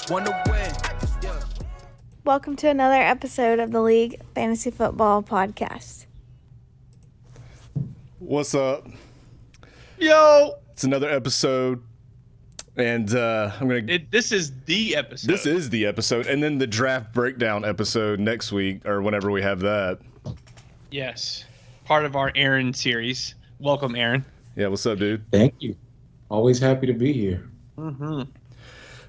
just wanna win. Yeah. Welcome to another episode of the League Fantasy Football Podcast. What's up? Yo, It's another episode, and this is the episode. This is the episode, and then the draft breakdown episode next week or whenever we have that. Yes, part of our Aaron series. Welcome, Aaron. Yeah, what's up, dude? Thank you. Always happy to be here. Mm-hmm.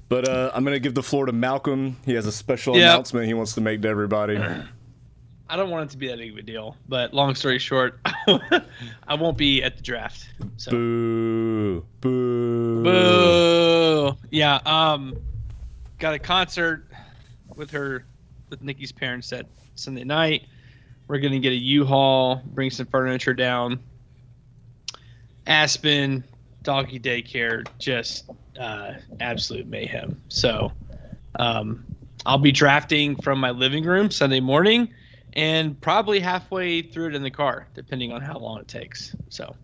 But I'm gonna give the floor to Malcolm. He has a special announcement he wants to make to everybody. I don't want it to be that big of a deal, but long story short, I won't be at the draft. So. Boo! Boo! Boo! Yeah. Got a concert with Nikki's parents at Sunday night. We're gonna get a U-Haul, bring some furniture down. Aspen, doggy daycare, just absolute mayhem. So, I'll be drafting from my living room Sunday morning, and probably halfway through it in the car, depending on how long it takes. So,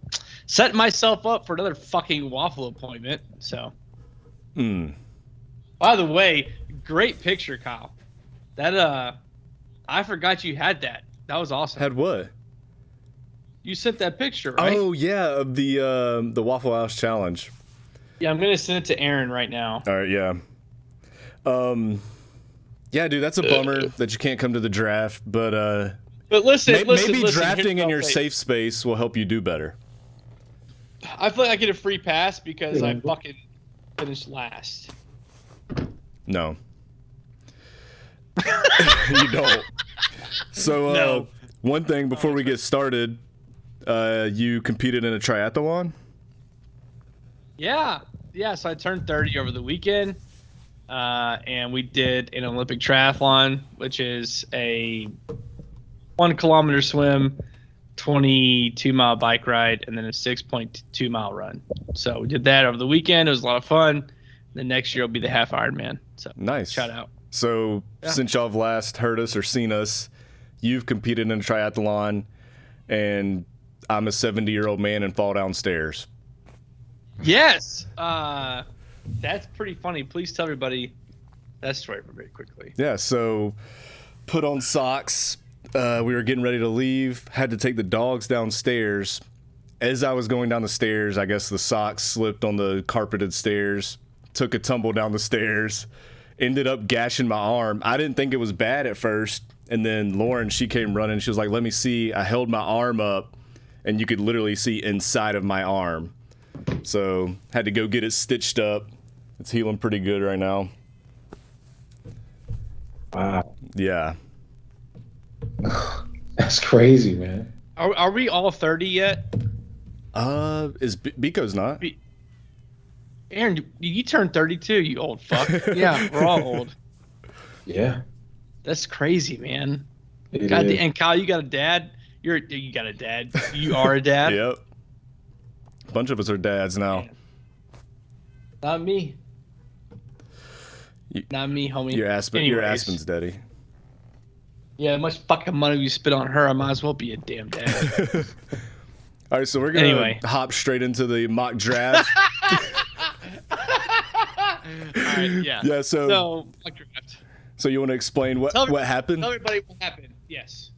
setting myself up for another fucking waffle appointment. So, By the way, great picture, Kyle. That I forgot you had that. That was awesome. Had what? You sent that picture, right? Oh yeah, of the Waffle House challenge. Yeah, I'm gonna send it to Aaron right now. All right, yeah. Yeah, dude, that's a bummer that you can't come to the draft, but listen, maybe listen, drafting in your safe space will help you do better. I feel like I get a free pass because I fucking finished last. No. You don't. So, No. One thing before we get started, you competed in a triathlon? Yeah. So I turned 30 over the weekend, and we did an Olympic triathlon, which is a 1 kilometer swim, 22-mile bike ride, and then a 6.2-mile run. So we did that over the weekend. It was a lot of fun. The next year will be the half Ironman. So Nice. Shout out. So, Yeah. Since y'all have last heard us or seen us, you've competed in a triathlon, and I'm a 70-year-old man and fall downstairs. Yes. That's pretty funny. Please tell everybody that story very quickly. Yeah, so put on socks. We were getting ready to leave. Had to take the dogs downstairs. As I was going down the stairs, I guess the socks slipped on the carpeted stairs. Took a tumble down the stairs. Ended up gashing my arm. I didn't think it was bad at first. And then Lauren, she came running. She was like, let me see. I held my arm up, and you could literally see inside of my arm. So had to go get it stitched up. It's healing pretty good right now. Wow. Yeah. That's crazy, man. Are we all 30 yet? Biko's not. Aaron, you turned 32, you old fuck. Yeah, we're all old. Yeah. That's crazy, man. It God, is. and Kyle, you got a dad? You got a dad. You are a dad? Yep. A bunch of us are dads now. Man. Not me. Not me, homie. You're Anyways. Aspen's daddy. Yeah, how much fucking money you spit on her, I might as well be a damn dad. All right, so we're gonna Anyway. hop straight into the mock draft. All right, yeah. Yeah, so fuck your draft. so you want to explain what happened? Tell everybody what happened. Yes,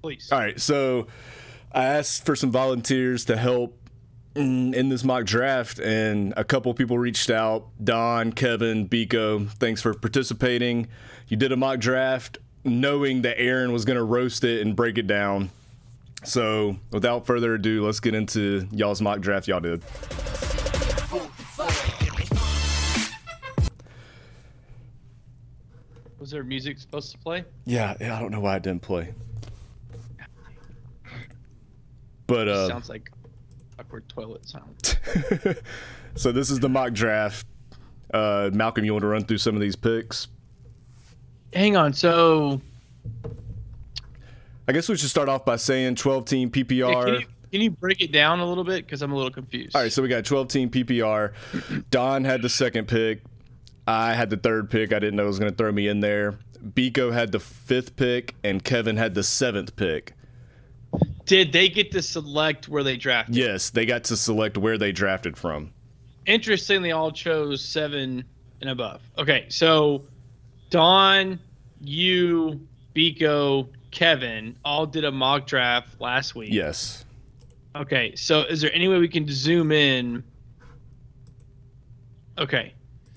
please. All right, so I asked for some volunteers to help in this mock draft, and a couple people reached out. Don, Kevin, Biko, thanks for participating. You did a mock draft knowing that Aaron was going to roast it and break it down. So without further ado, let's get into y'all's mock draft y'all did. Was there music supposed to play? Yeah, I don't know why it didn't play. But Sounds like awkward toilet sound. so this is the mock draft. Malcolm, you want to run through some of these picks? Hang on. So, I guess we should start off by saying 12-team PPR. can you break it down a little bit? Because I'm a little confused. All right, so we got 12-team PPR. Don had the second pick. I had the third pick. I didn't know it was going to throw me in there. Biko had the fifth pick, and Kevin had the seventh pick. Did they get to select where they drafted? Yes, they got to select where they drafted from. Interesting, they all chose 7 and above. Okay, so Don, you, Biko, Kevin all did a mock draft last week. Yes. Okay, so is there any way we can zoom in? Okay,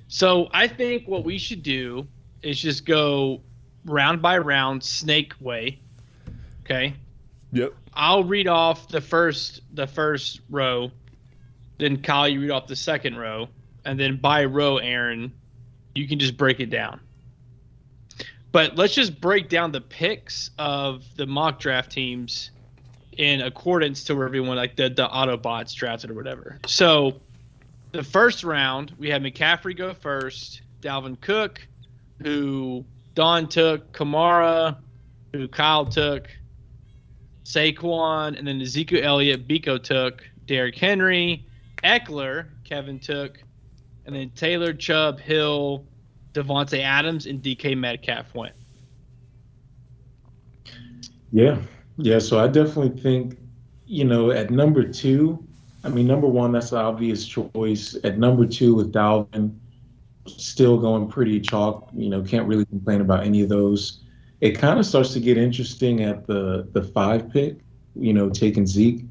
so I think what we should do is just go round by round, snake way. Okay, Yep. I'll read off the first row, then Kyle, you read off the second row, and then by row, Aaron, you can just break it down. But let's just break down the picks of the mock draft teams in accordance to where everyone, like the Autobots drafted or whatever. So the first round, we had McCaffrey go first, Dalvin Cook, who Don took, Kamara, who Kyle took, Saquon, and then Ezekiel Elliott, Biko took, Derrick Henry, Eckler, Kevin took, and then Taylor, Chubb, Hill, Devontae Adams, and DK Metcalf went. Yeah. Yeah. So I definitely think, at number two, number one, that's the obvious choice. At number two with Dalvin, still going pretty chalk, can't really complain about any of those. It kind of starts to get interesting at the 5 pick, taking Zeke.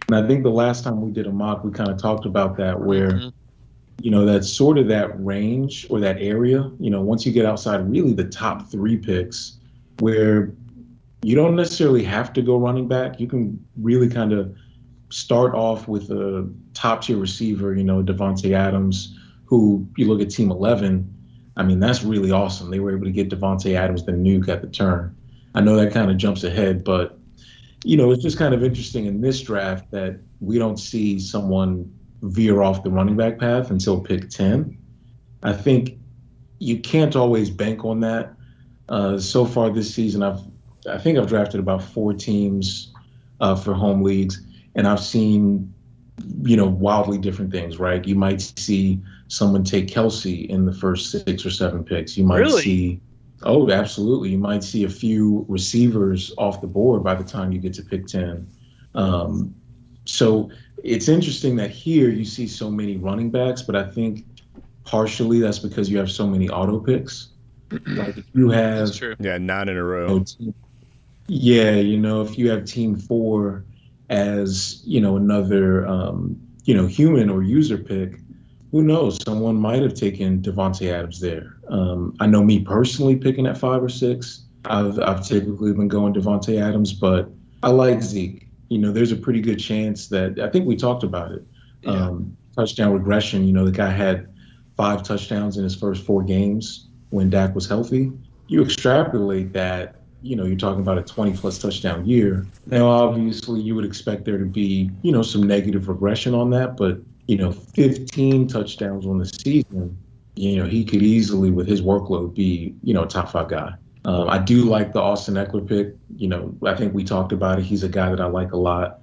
And I think the last time we did a mock, we kind of talked about that where, that's sort of that range or that area, once you get outside really the top 3 picks where you don't necessarily have to go running back. You can really kind of start off with a top tier receiver, Devontae Adams, who you look at team 11. That's really awesome. They were able to get Devontae Adams, the nuke at the turn. I know that kind of jumps ahead, but, it's just kind of interesting in this draft that we don't see someone veer off the running back path until pick 10. I think you can't always bank on that. So far this season, I think I've drafted about 4 teams for home leagues, and I've seen, wildly different things, right? You might see someone take Kelsey in the first 6 or 7 picks. You might see, oh, absolutely. You might see a few receivers off the board by the time you get to pick 10. So it's interesting that here you see so many running backs, but I think partially that's because you have so many auto picks. Like if you have, That's true. Yeah, 9 in a row. if you have team 4 as, another, human or user pick, who knows? Someone might have taken Devontae Adams there. I know me personally picking at 5 or 6, I've typically been going Devontae Adams, but I like Zeke. There's a pretty good chance that, I think we talked about it, touchdown regression. The guy had 5 touchdowns in his first 4 games when Dak was healthy. You extrapolate that, you're talking about a 20-plus touchdown year. Now, obviously, you would expect there to be, some negative regression on that, but 15 touchdowns on the season, he could easily, with his workload, be, a top 5 guy. I do like the Austin Eckler pick. I think we talked about it. He's a guy that I like a lot.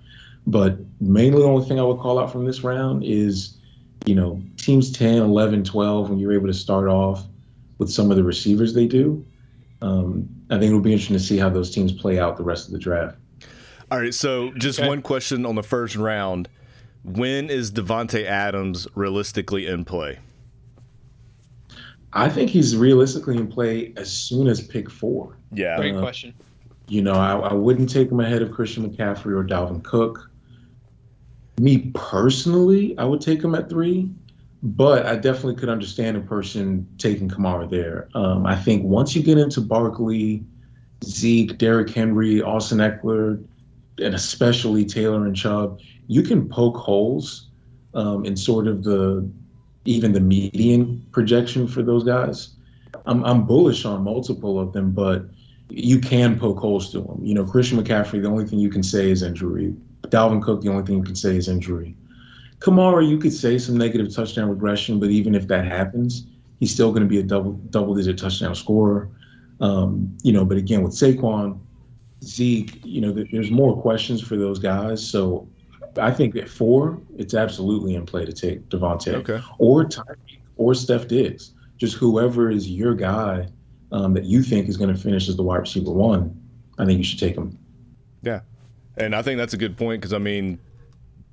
But mainly the only thing I would call out from this round is, teams 10, 11, 12, when you're able to start off with some of the receivers they do. I think it'll be interesting to see how those teams play out the rest of the draft. All right, so just one question on the first round. When is Devontae Adams realistically in play? I think he's realistically in play as soon as pick 4. Yeah. Great question. I wouldn't take him ahead of Christian McCaffrey or Dalvin Cook. Me personally, I would take him at 3, but I definitely could understand a person taking Kamara there. I think once you get into Barkley, Zeke, Derrick Henry, Austin Eckler, and especially Taylor and Chubb, you can poke holes in sort of even the median projection for those guys. I'm bullish on multiple of them, but you can poke holes to them. Christian McCaffrey, the only thing you can say is injury. Dalvin Cook, the only thing you can say is injury. Kamara, you could say some negative touchdown regression, but even if that happens, he's still going to be a double-digit touchdown scorer. But again, with Saquon, Zeke, there's more questions for those guys. So I think at 4, it's absolutely in play to take Devontae or Tyreek or Steph Diggs. Just whoever is your guy that you think is going to finish as the wide receiver 1, I think you should take him. Yeah, and I think that's a good point because,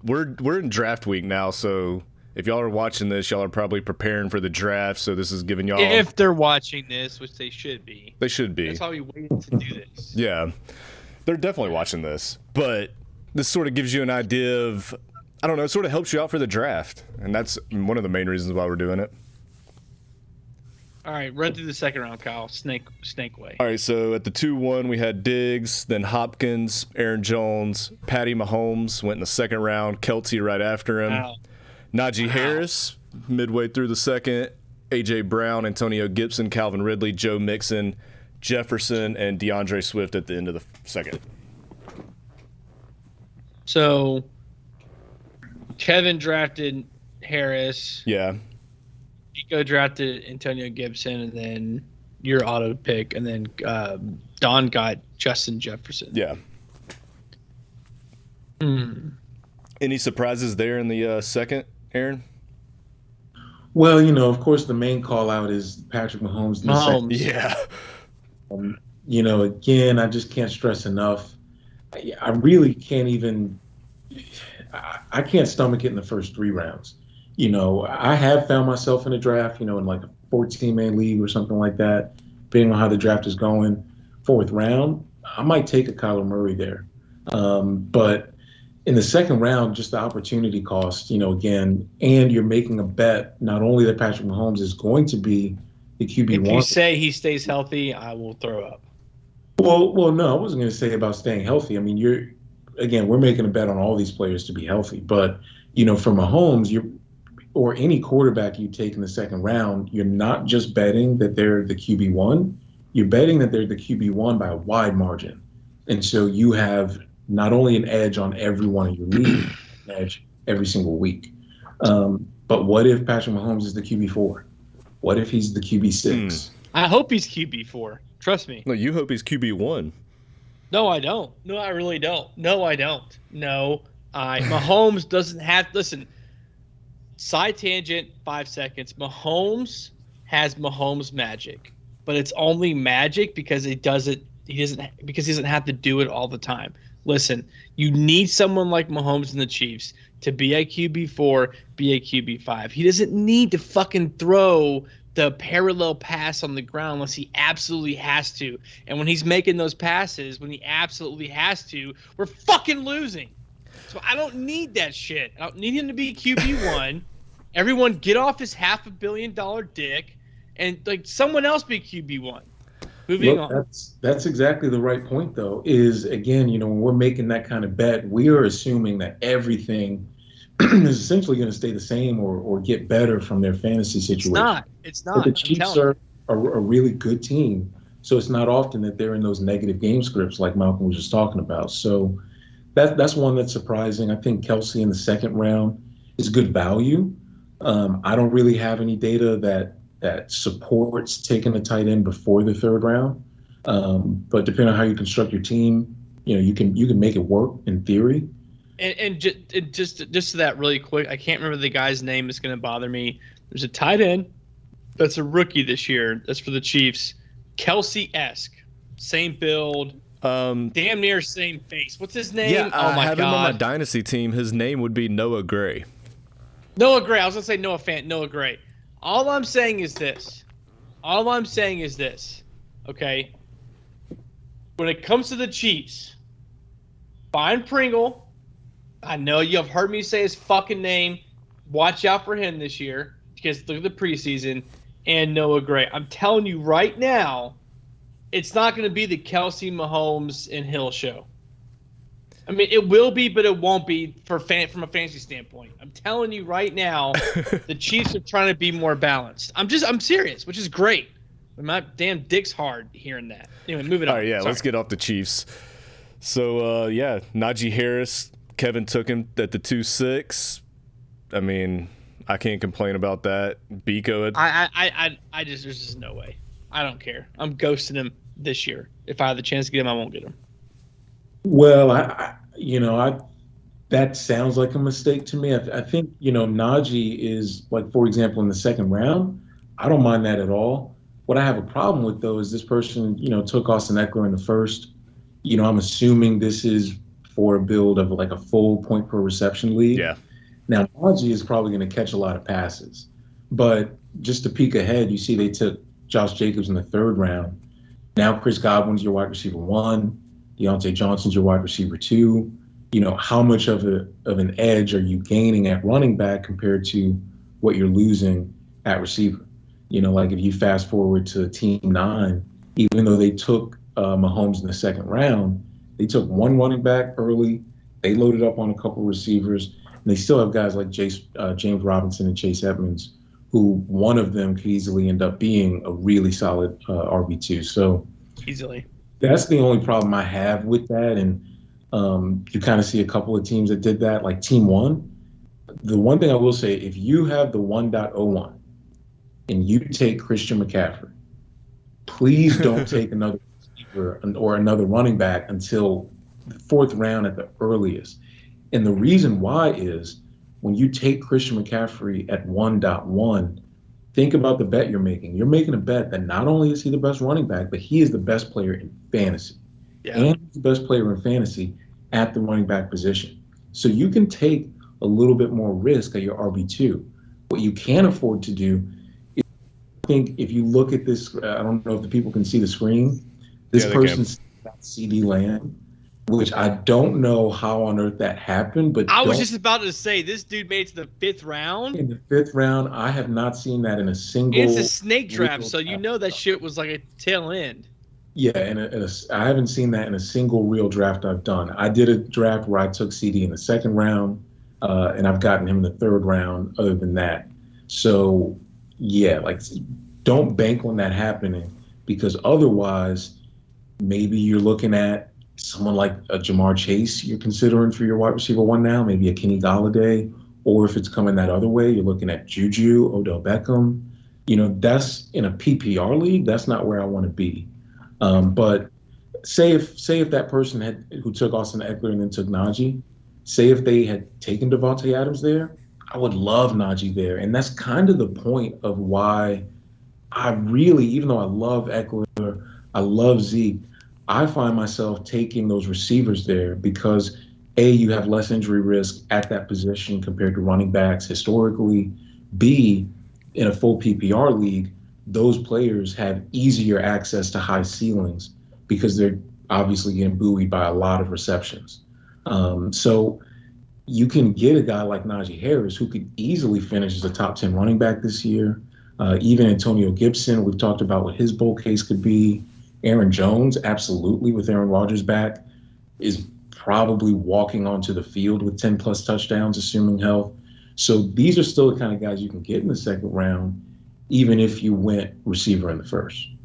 we're in draft week now, so if y'all are watching this, y'all are probably preparing for the draft. So this is giving y'all. If they're watching this, which they should be. They should be. That's why we waited to do this. Yeah, they're definitely watching this. But this sort of gives you an idea of, I don't know, it sort of helps you out for the draft. And that's one of the main reasons why we're doing it. All right, run through the second round, Kyle. Snake way. All right, so at the 2-1, we had Diggs, then Hopkins, Aaron Jones, Patty Mahomes went in the second round, Kelce right after him. Wow. Najee Harris, midway through the second, A.J. Brown, Antonio Gibson, Calvin Ridley, Joe Mixon, Jefferson, and DeAndre Swift at the end of the second. So Kevin drafted Harris. Yeah. Biko drafted Antonio Gibson, and then your auto pick, and then Don got Justin Jefferson. Yeah. Any surprises there in the second, Aaron? Well, of course, the main call out is Patrick Mahomes. In the second. Yeah. Again, I just can't stress enough. I really can't even. I can't stomach it in the first 3 rounds. I have found myself in a draft, in like a 14-man league or something like that, depending on how the draft is going. 4th round, I might take a Kyler Murray there. But in the second round, just the opportunity cost, again, and you're making a bet not only that Patrick Mahomes is going to be the QB1. If you say he stays healthy, I will throw up. Well, no, I wasn't going to say about staying healthy. I mean, we're making a bet on all these players to be healthy. But, for Mahomes, or any quarterback you take in the second round, you're not just betting that they're the QB1, you're betting that they're the QB1 by a wide margin. And so you have not only an edge on every one of your league, an edge every single week. But what if Patrick Mahomes is the QB4? What if he's the QB6? I hope he's QB4. Trust me. No, you hope he's QB1. No, I don't. No, I really don't. No, I don't. No, Mahomes doesn't have. Listen. Side tangent, 5 seconds. Mahomes has Mahomes magic, but it's only magic because he doesn't have to do it all the time. Listen, you need someone like Mahomes and the Chiefs to be a QB4, be a QB5. He doesn't need to fucking throw the parallel pass on the ground unless he absolutely has to. And when he's making those passes, when he absolutely has to, we're fucking losing. So I don't need that shit. I don't need him to be QB1. Everyone get off his $500 million dick and someone else be QB1. Moving on. That's exactly the right point, though, is, again, when we're making that kind of bet, we are assuming that everything is essentially going to stay the same or get better from their fantasy situation. It's not. But the Chiefs are a really good team, so it's not often that they're in those negative game scripts like Malcolm was just talking about. So that's one that's surprising. I think Kelce in the second round is good value. I don't really have any data that supports taking a tight end before the third round. But depending on how you construct your team, you can make it work in theory. And just to that really quick, I can't remember the guy's name. It's going to bother me. There's a tight end that's a rookie this year. That's for the Chiefs. Kelce-esque, same build. Damn near same face. What's his name? Yeah, oh my I have God. him on my dynasty team. His name would be Noah Gray. Noah Gray. I was going to say Noah Fant. Noah Gray. All I'm saying is this. Okay? When it comes to the Chiefs, find Pringle. I know you have heard me say his fucking name. Watch out for him this year because look at the preseason. And Noah Gray. I'm telling you right now, it's not going to be the Kelce, Mahomes, and Hill show. I mean, it will be, but it won't be from a fantasy standpoint. I'm telling you right now, the Chiefs are trying to be more balanced. I'm serious, which is great. My damn dick's hard hearing that. Anyway, moving on. All right, yeah, Sorry. Let's get off the Chiefs. So, Najee Harris, Kevin took him at the 2-6. I mean, I can't complain about that. Biko. There's just no way. I don't care. I'm ghosting him this year. If I have the chance to get him, I won't get him. Well, that sounds like a mistake to me. I think, Najee is, like, for example, in the second round, I don't mind that at all. What I have a problem with, though, is this person, took Austin Eckler in the first. I'm assuming this is for a build of like a full point per reception league. Yeah. Now, Najee is probably going to catch a lot of passes, but just to peek ahead, you see they took Josh Jacobs in the third round. Now Chris Godwin's your wide receiver one. Deontay Johnson's your wide receiver two. How much of an edge are you gaining at running back compared to what you're losing at receiver? Like if you fast forward to Team 9, even though they took Mahomes in the second round, they took one running back early. They loaded up on a couple receivers, and they still have guys like James Robinson and Chase Edmonds, who one of them could easily end up being a really solid RB2. So Easily. that's the only problem I have with that. And you kind of see a couple of teams that did that, like Team 1. The one thing I will say, if you have the 1.01 and you take Christian McCaffrey, please don't take another receiver or another running back until the fourth round at the earliest. And the reason why is when you take Christian McCaffrey at 1.1, think about the bet you're making. You're making a bet that not only is he the best running back, but he is the best player in fantasy. Yeah. And he's the best player in fantasy at the running back position. So you can take a little bit more risk at your RB2. What you can afford to do is, I think if you look at this, I don't know if the people can see the screen. This person's got CD Lamb, which I don't know how on earth that happened. But I was just about to say, this dude made it to the 5th round. In the 5th round, I have not seen that in a single. It's a snake draft, so you know that shit was like a tail end. Yeah, I haven't seen that in a single real draft I've done. I did a draft where I took CD in the 2nd round, and I've gotten him in the 3rd round other than that. So, yeah, like, don't bank on that happening, because otherwise maybe you're looking at someone like a Jamar Chase you're considering for your wide receiver one now, maybe a Kenny Golladay, or if it's coming that other way, you're looking at Juju, Odell Beckham. That's in a PPR league, that's not where I want to be. But say if that person who took Austin Eckler and then took Najee, say if they had taken Devontae Adams there, I would love Najee there. And that's kind of the point of why I really, even though I love Eckler, I love Zeke, I find myself taking those receivers there because A, you have less injury risk at that position compared to running backs historically. B, in a full PPR league, those players have easier access to high ceilings because they're obviously getting buoyed by a lot of receptions. So you can get a guy like Najee Harris who could easily finish as a top 10 running back this year. Even Antonio Gibson, we've talked about what his bull case could be. Aaron Jones, absolutely, with Aaron Rodgers back, is probably walking onto the field with 10 plus touchdowns, assuming health. So these are still the kind of guys you can get in the 2nd round, even if you went receiver in the 1st.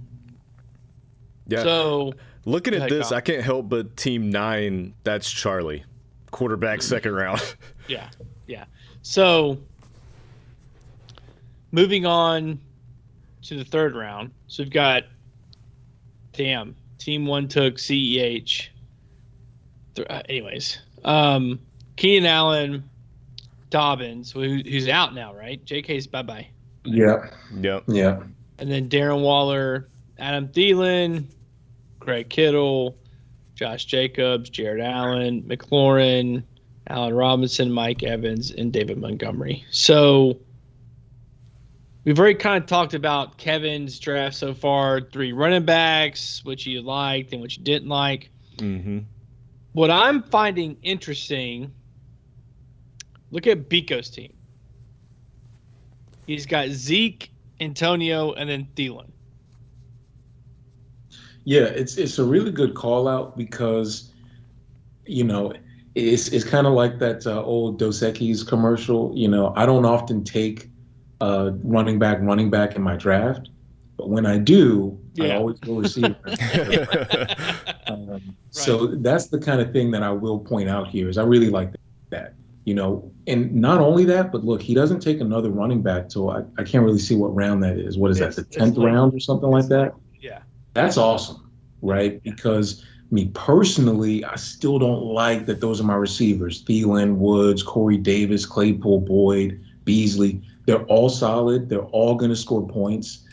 Yeah. So looking at this, I can't help but Team 9, that's Charlie, quarterback 2nd round. Yeah. So moving on to the 3rd round. So we've got, Team 1 took CEH. Anyways, Keenan Allen, Dobbins, who's out now, right? JK's bye-bye. Yeah. Yeah. And then Darren Waller, Adam Thielen, Greg Kittle, Josh Jacobs, Jared Allen, McLaurin, Allen Robinson, Mike Evans, and David Montgomery. So we've already kind of talked about Kevin's draft so far, 3 running backs, which you liked and which you didn't like. Mm-hmm. What I'm finding interesting, look at Biko's team. He's got Zeke, Antonio, and then Thielen. Yeah, it's a really good call out because, it's kind of like that old Dos Equis commercial. I don't often take running back in my draft, but when I do, I always go receiver. So that's the kind of thing that I will point out here is I really like that. And not only that, but look, he doesn't take another running back till I can't really see what round that is. What is that, the 10th round or something like that? Yeah. That's awesome, right? Because me personally, I still don't like that those are my receivers. Thielen, Woods, Corey Davis, Claypool, Boyd, Beasley. They're all solid. They're all going to score points.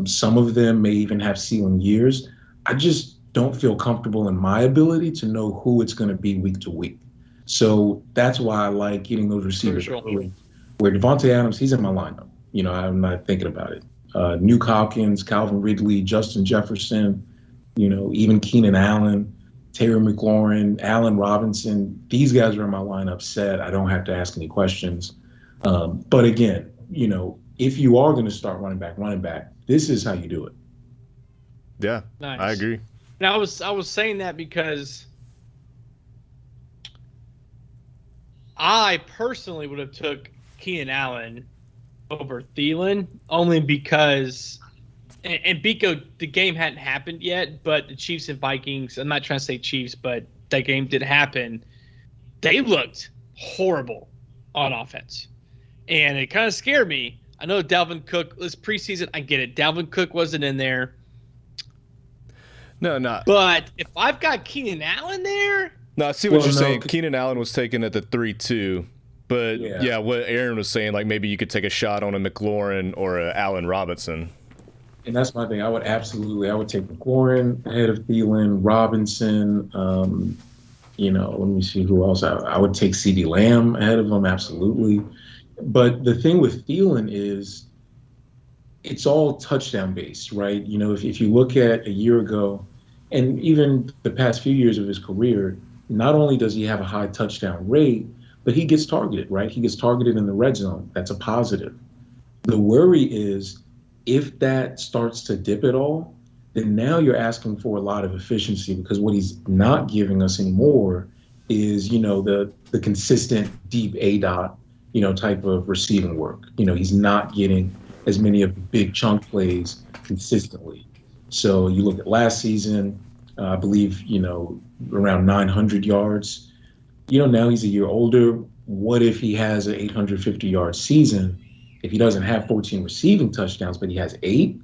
Some of them may even have ceiling years. I just don't feel comfortable in my ability to know who it's going to be week to week. So that's why I like getting those receivers Crucial. early. Where Devontae Adams, he's in my lineup. I'm not thinking about it. Nuke Hopkins, Calvin Ridley, Justin Jefferson, even Keenan Allen, Terry McLaurin, Allen Robinson. These guys are in my lineup set. I don't have to ask any questions. But again, if you are going to start running back, this is how you do it. Yeah, Nice. I agree. And I was saying that because I personally would have took Keenan Allen over Thielen only because and Biko, the game hadn't happened yet, but the Chiefs and Vikings, I'm not trying to say Chiefs, but that game did happen. They looked horrible on offense. And it kind of scared me. I know Dalvin Cook was preseason. I get it. Dalvin Cook wasn't in there. No. But if I've got Keenan Allen there. No, I see what you're saying. Keenan Allen was taken at the 3-2. But, yeah, what Aaron was saying, like maybe you could take a shot on a McLaurin or a Allen Robinson. And that's my thing. I would take McLaurin ahead of Thielen, Robinson. Let me see who else. I would take CeeDee Lamb ahead of him, absolutely. But the thing with Thielen is it's all touchdown based, right? If you look at a year ago and even the past few years of his career, not only does he have a high touchdown rate, but he gets targeted, right? He gets targeted in the red zone. That's a positive. The worry is if that starts to dip at all, then now you're asking for a lot of efficiency because what he's not giving us anymore is, the consistent deep A-dot, type of receiving work. He's not getting as many of the big chunk plays consistently. So you look at last season, I believe, around 900 yards. Now he's a year older. What if he has an 850-yard season? If he doesn't have 14 receiving touchdowns, but he has 8,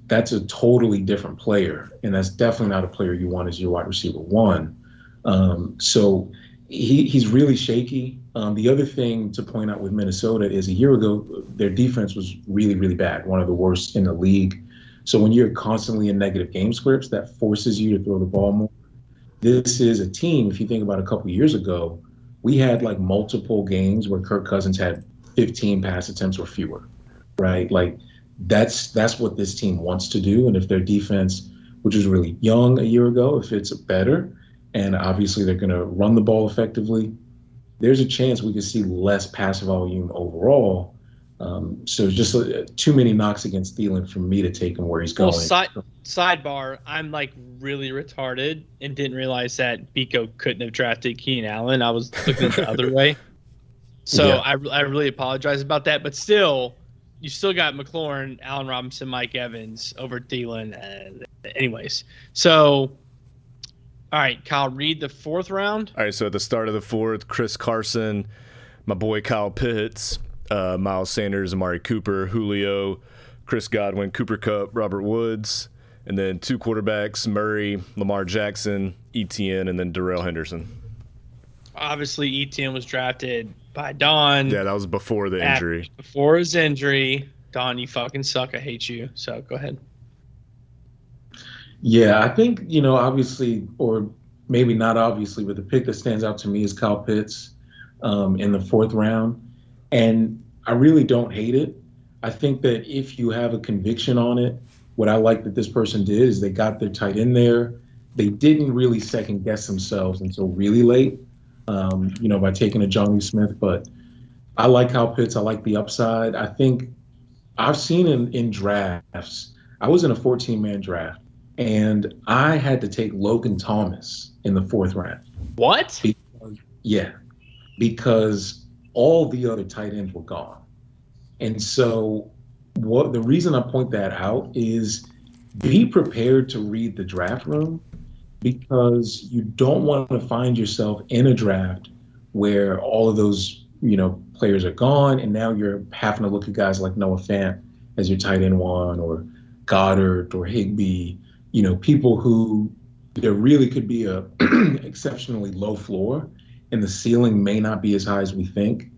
that's a totally different player. And that's definitely not a player you want as your wide receiver 1. So he's really shaky. The other thing to point out with Minnesota is a year ago, their defense was really, really bad, one of the worst in the league. So when you're constantly in negative game scripts, that forces you to throw the ball more. This is a team, if you think about a couple of years ago, we had like multiple games where Kirk Cousins had 15 pass attempts or fewer, right? Like that's what this team wants to do. And if their defense, which was really young a year ago, if it's better, and obviously they're going to run the ball effectively, there's a chance we could see less pass volume overall. So just too many knocks against Thielen for me to take him where he's going. Sidebar, I'm like really retarded and didn't realize that Biko couldn't have drafted Keenan Allen. I was looking at the other way. So yeah. I really apologize about that. But still, you still got McLaurin, Allen Robinson, Mike Evans over Thielen. Anyways, so all right, Kyle, read the 4th round. All right, so at the start of the 4th, Chris Carson, my boy Kyle Pitts, Miles Sanders, Amari Cooper, Julio, Chris Godwin, Cooper Kupp, Robert Woods, and then 2 quarterbacks, Murray, Lamar Jackson, ETN, and then Darrell Henderson. Obviously, ETN was drafted by Don. Yeah, that was before the injury. Before his injury. Don, you fucking suck. I hate you. So go ahead. Yeah, I think, obviously, or maybe not obviously, but the pick that stands out to me is Kyle Pitts in the 4th round. And I really don't hate it. I think that if you have a conviction on it, what I like that this person did is they got their tight end there. They didn't really second guess themselves until really late, by taking a Johnny Smith. But I like Kyle Pitts. I like the upside. I think I've seen in drafts, I was in a 14-man draft, and I had to take Logan Thomas in the 4th round. What? Because all the other tight ends were gone. And so the reason I point that out is be prepared to read the draft room, because you don't want to find yourself in a draft where all of those, players are gone, and now you're having to look at guys like Noah Fant as your tight end 1, or Goddard or Higbee, people who there really could be a exceptionally low floor, and the ceiling may not be as high as we think.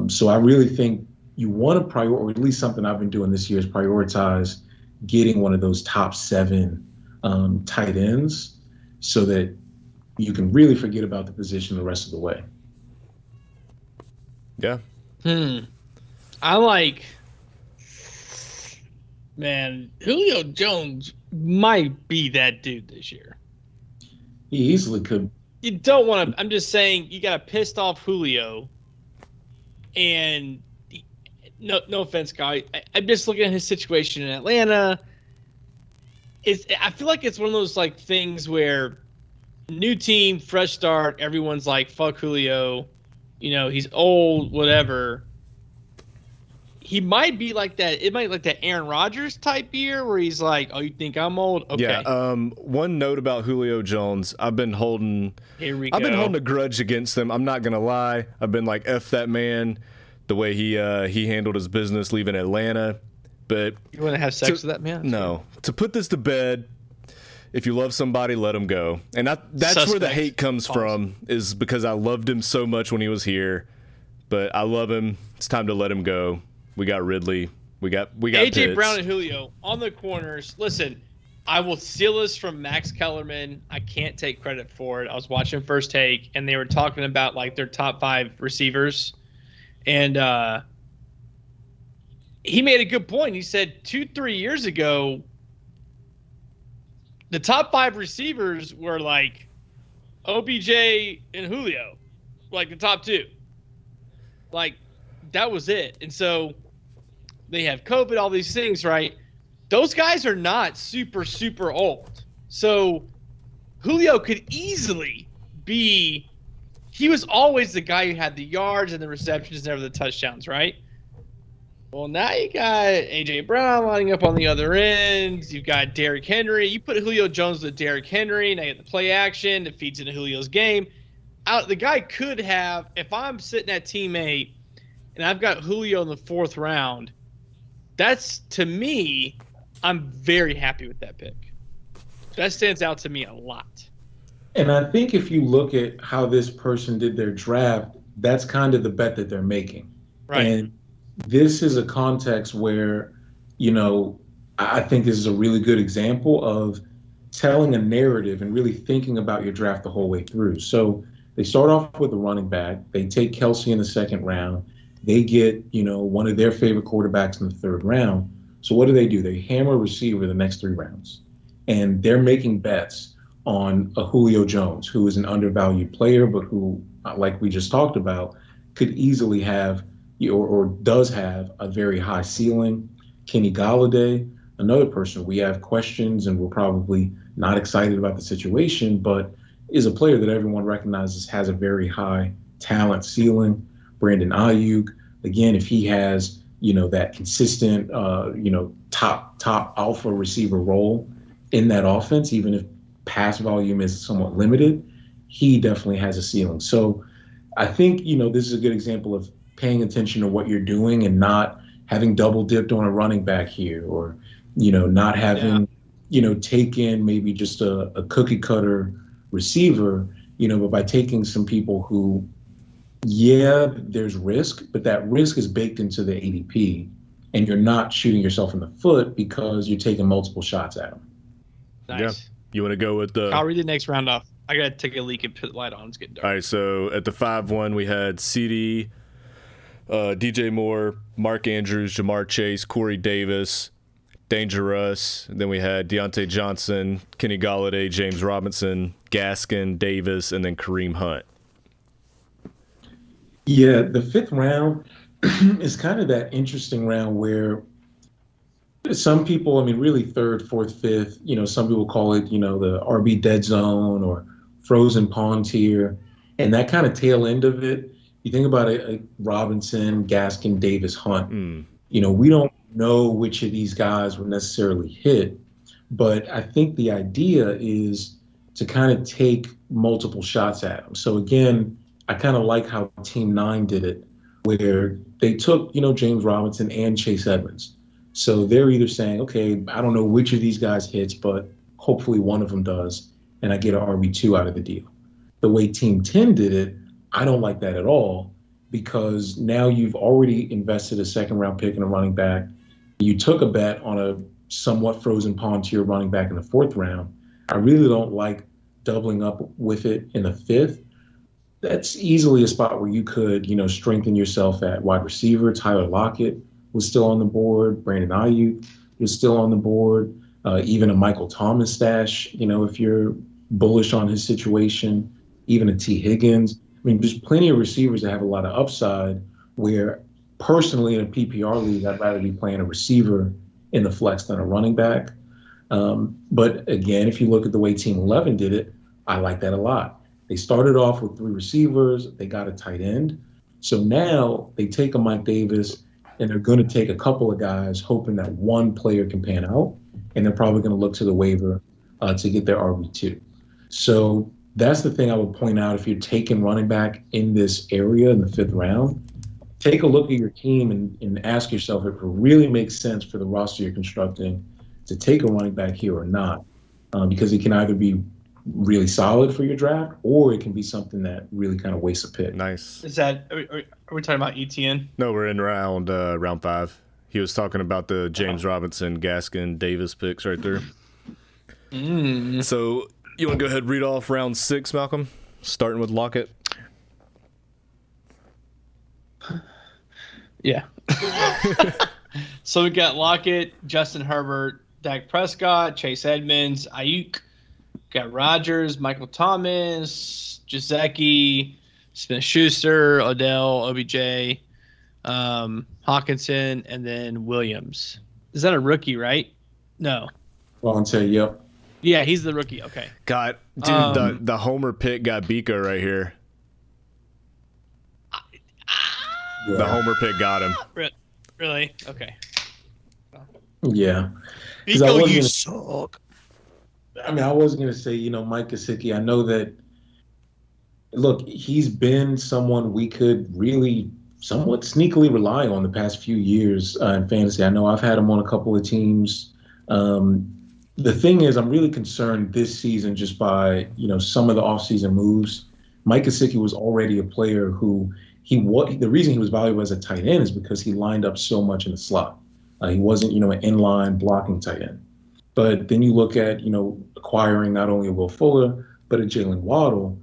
So I really think you want to or at least something I've been doing this year, is prioritize getting one of those top 7 tight ends, so that you can really forget about the position the rest of the way. Yeah. I like, man, Julio Jones might be that dude this year. He easily could. You don't want to, I'm just saying, you got a pissed off Julio. And no offense, guy. I'm just looking at his situation in Atlanta. I feel like it's one of those like things where new team, fresh start, everyone's like, fuck Julio. He's old, whatever. He might be like that. It might be like that Aaron Rodgers type year where he's like, "Oh, you think I'm old? Okay." Yeah. One note about Julio Jones. I've been holding a grudge against him. I'm not gonna lie. I've been like, "F that man," the way he handled his business leaving Atlanta. But you want to have sex with that man? No. To put this to bed, if you love somebody, let him go. And that's where the hate comes from, is because I loved him so much when he was here. But I love him. It's time to let him go. We got Ridley. We got AJ Pitts. Brown and Julio on the corners. Listen, I will steal this from Max Kellerman. I can't take credit for it. I was watching First Take, and they were talking about like their top 5 receivers, and he made a good point. He said 2-3 years ago, the top 5 receivers were like OBJ and Julio, like the top 2. Like that was it. And so they have COVID, all these things, right? Those guys are not super, super old. So Julio could easily be – he was always the guy who had the yards and the receptions and never the touchdowns, right? Well, now you got A.J. Brown lining up on the other end. You've got Derrick Henry. You put Julio Jones with Derrick Henry. Now you get the play action that feeds into Julio's game. The guy could have – if I'm sitting at Team 8 and I've got Julio in the 4th round – that's, to me, I'm very happy with that pick. That stands out to me a lot. And I think if you look at how this person did their draft, that's kind of the bet that they're making. Right. And this is a context where, I think this is a really good example of telling a narrative and really thinking about your draft the whole way through. So they start off with a running back. They take Kelsey in the 2nd round. They get, one of their favorite quarterbacks in the 3rd round. So what do? They hammer a receiver the next 3 rounds. And they're making bets on a Julio Jones, who is an undervalued player, but who, like we just talked about, could easily have or does have a very high ceiling. Kenny Golladay, another person we have questions and we're probably not excited about the situation, but is a player that everyone recognizes has a very high talent ceiling. Brandon Ayuk, again, if he has, that consistent, top alpha receiver role in that offense, even if pass volume is somewhat limited, he definitely has a ceiling. So I think, this is a good example of paying attention to what you're doing and not having double dipped on a running back here or, not having, taken maybe just a cookie cutter receiver, but by taking some people who, yeah, there's risk, but that risk is baked into the ADP, and you're not shooting yourself in the foot because you're taking multiple shots at them. Nice. Yeah. You want to go with the... I'll read the next round off. I got to take a leak and put the light on. It's getting dark. All right, so at the 5-1, we had CD, DJ Moore, Mark Andrews, Jamar Chase, Corey Davis, Dangerous. Then we had Deontay Johnson, Kenny Golladay, James Robinson, Gaskin, Davis, and then Kareem Hunt. Yeah, the 5th round is kind of that interesting round where some people, really 3rd, 4th, 5th, some people call it, the RB dead zone or frozen pond tier. And that kind of tail end of it, you think about it, Robinson, Gaskin, Davis, Hunt. We don't know which of these guys will necessarily hit, but I think the idea is to kind of take multiple shots at them. So again, I kind of like how Team 9 did it, where they took, James Robinson and Chase Edmonds. So they're either saying, okay, I don't know which of these guys hits, but hopefully one of them does, and I get an RB2 out of the deal. The way Team 10 did it, I don't like that at all, because now you've already invested a 2nd round pick in a running back. You took a bet on a somewhat frozen pond tier running back in the 4th round. I really don't like doubling up with it in the fifth, that's easily a spot where you could, strengthen yourself at wide receiver. Tyler Lockett was still on the board. Brandon Ayuk was still on the board. Even a Michael Thomas stash, if you're bullish on his situation. Even a T. Higgins. I mean, there's plenty of receivers that have a lot of upside where personally in a PPR league, I'd rather be playing a receiver in the flex than a running back. But again, if you look at the way Team 11 did it, I like that a lot. They started off with 3 receivers. They got a tight end. So now they take a Mike Davis, and they're going to take a couple of guys, hoping that one player can pan out, and they're probably going to look to the waiver to get their RB2. So that's the thing I would point out. If you're taking running back in this area in the 5th round, take a look at your team and ask yourself if it really makes sense for the roster you're constructing to take a running back here or not, because it can either be really solid for your draft, or it can be something that really kind of wastes a pick. Nice. Is that are we talking about ETN? No, we're in round 5. He was talking about the James Robinson, Gaskin, Davis picks right there. So you want to go ahead and read off round 6, Malcolm, starting with Lockett? Yeah. So we got Lockett, Justin Herbert, Dak Prescott, Chase Edmonds, Ayuk. Got Rodgers, Michael Thomas, Gesicki, Smith-Schuster, Odell, OBJ, Hawkinson, and then Williams. Is that a rookie, right? No. Volunteer, yep. Yeah, he's the rookie. Okay. Dude, the Homer pick got Biko right here. Yeah. The Homer pick got him. Really? Okay. Yeah. Biko, you suck. I mean, I was going to say, Mike Gesicki, I know that, look, he's been someone we could really somewhat sneakily rely on the past few years in fantasy. I know I've had him on a couple of teams. The thing is, I'm really concerned this season just by, some of the offseason moves. Mike Gesicki was already a player who the reason he was valuable as a tight end is because he lined up so much in the slot. He wasn't, an inline blocking tight end. But then you look at, acquiring not only a Will Fuller, but a Jalen Waddle.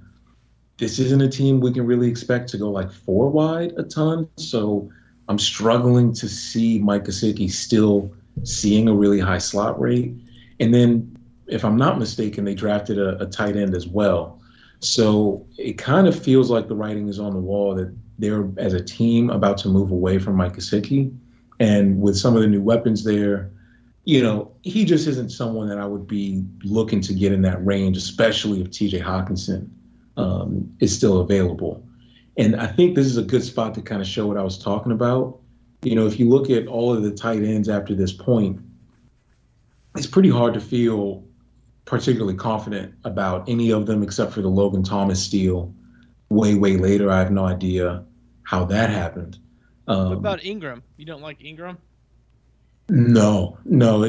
This isn't a team we can really expect to go like 4 wide a ton. So I'm struggling to see Mike Gesicki still seeing a really high slot rate. And then, if I'm not mistaken, they drafted a tight end as well. So it kind of feels like the writing is on the wall that they're, as a team, about to move away from Mike Gesicki. And with some of the new weapons there, he just isn't someone that I would be looking to get in that range, especially if TJ Hawkinson is still available. And I think this is a good spot to kind of show what I was talking about. If you look at all of the tight ends after this point, it's pretty hard to feel particularly confident about any of them except for the Logan Thomas steal way, way later. I have no idea how that happened. What about Ingram? You don't like Ingram? No. No.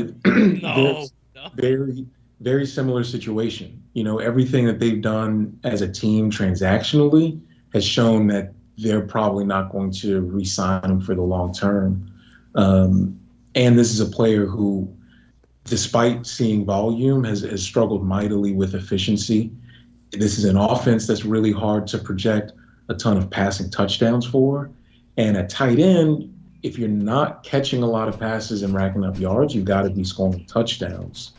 Very, very similar situation. Everything that they've done as a team transactionally has shown that they're probably not going to re-sign him for the long term. And this is a player who, despite seeing volume, has struggled mightily with efficiency. This is an offense that's really hard to project a ton of passing touchdowns for. And at tight end, if you're not catching a lot of passes and racking up yards, you've got to be scoring touchdowns.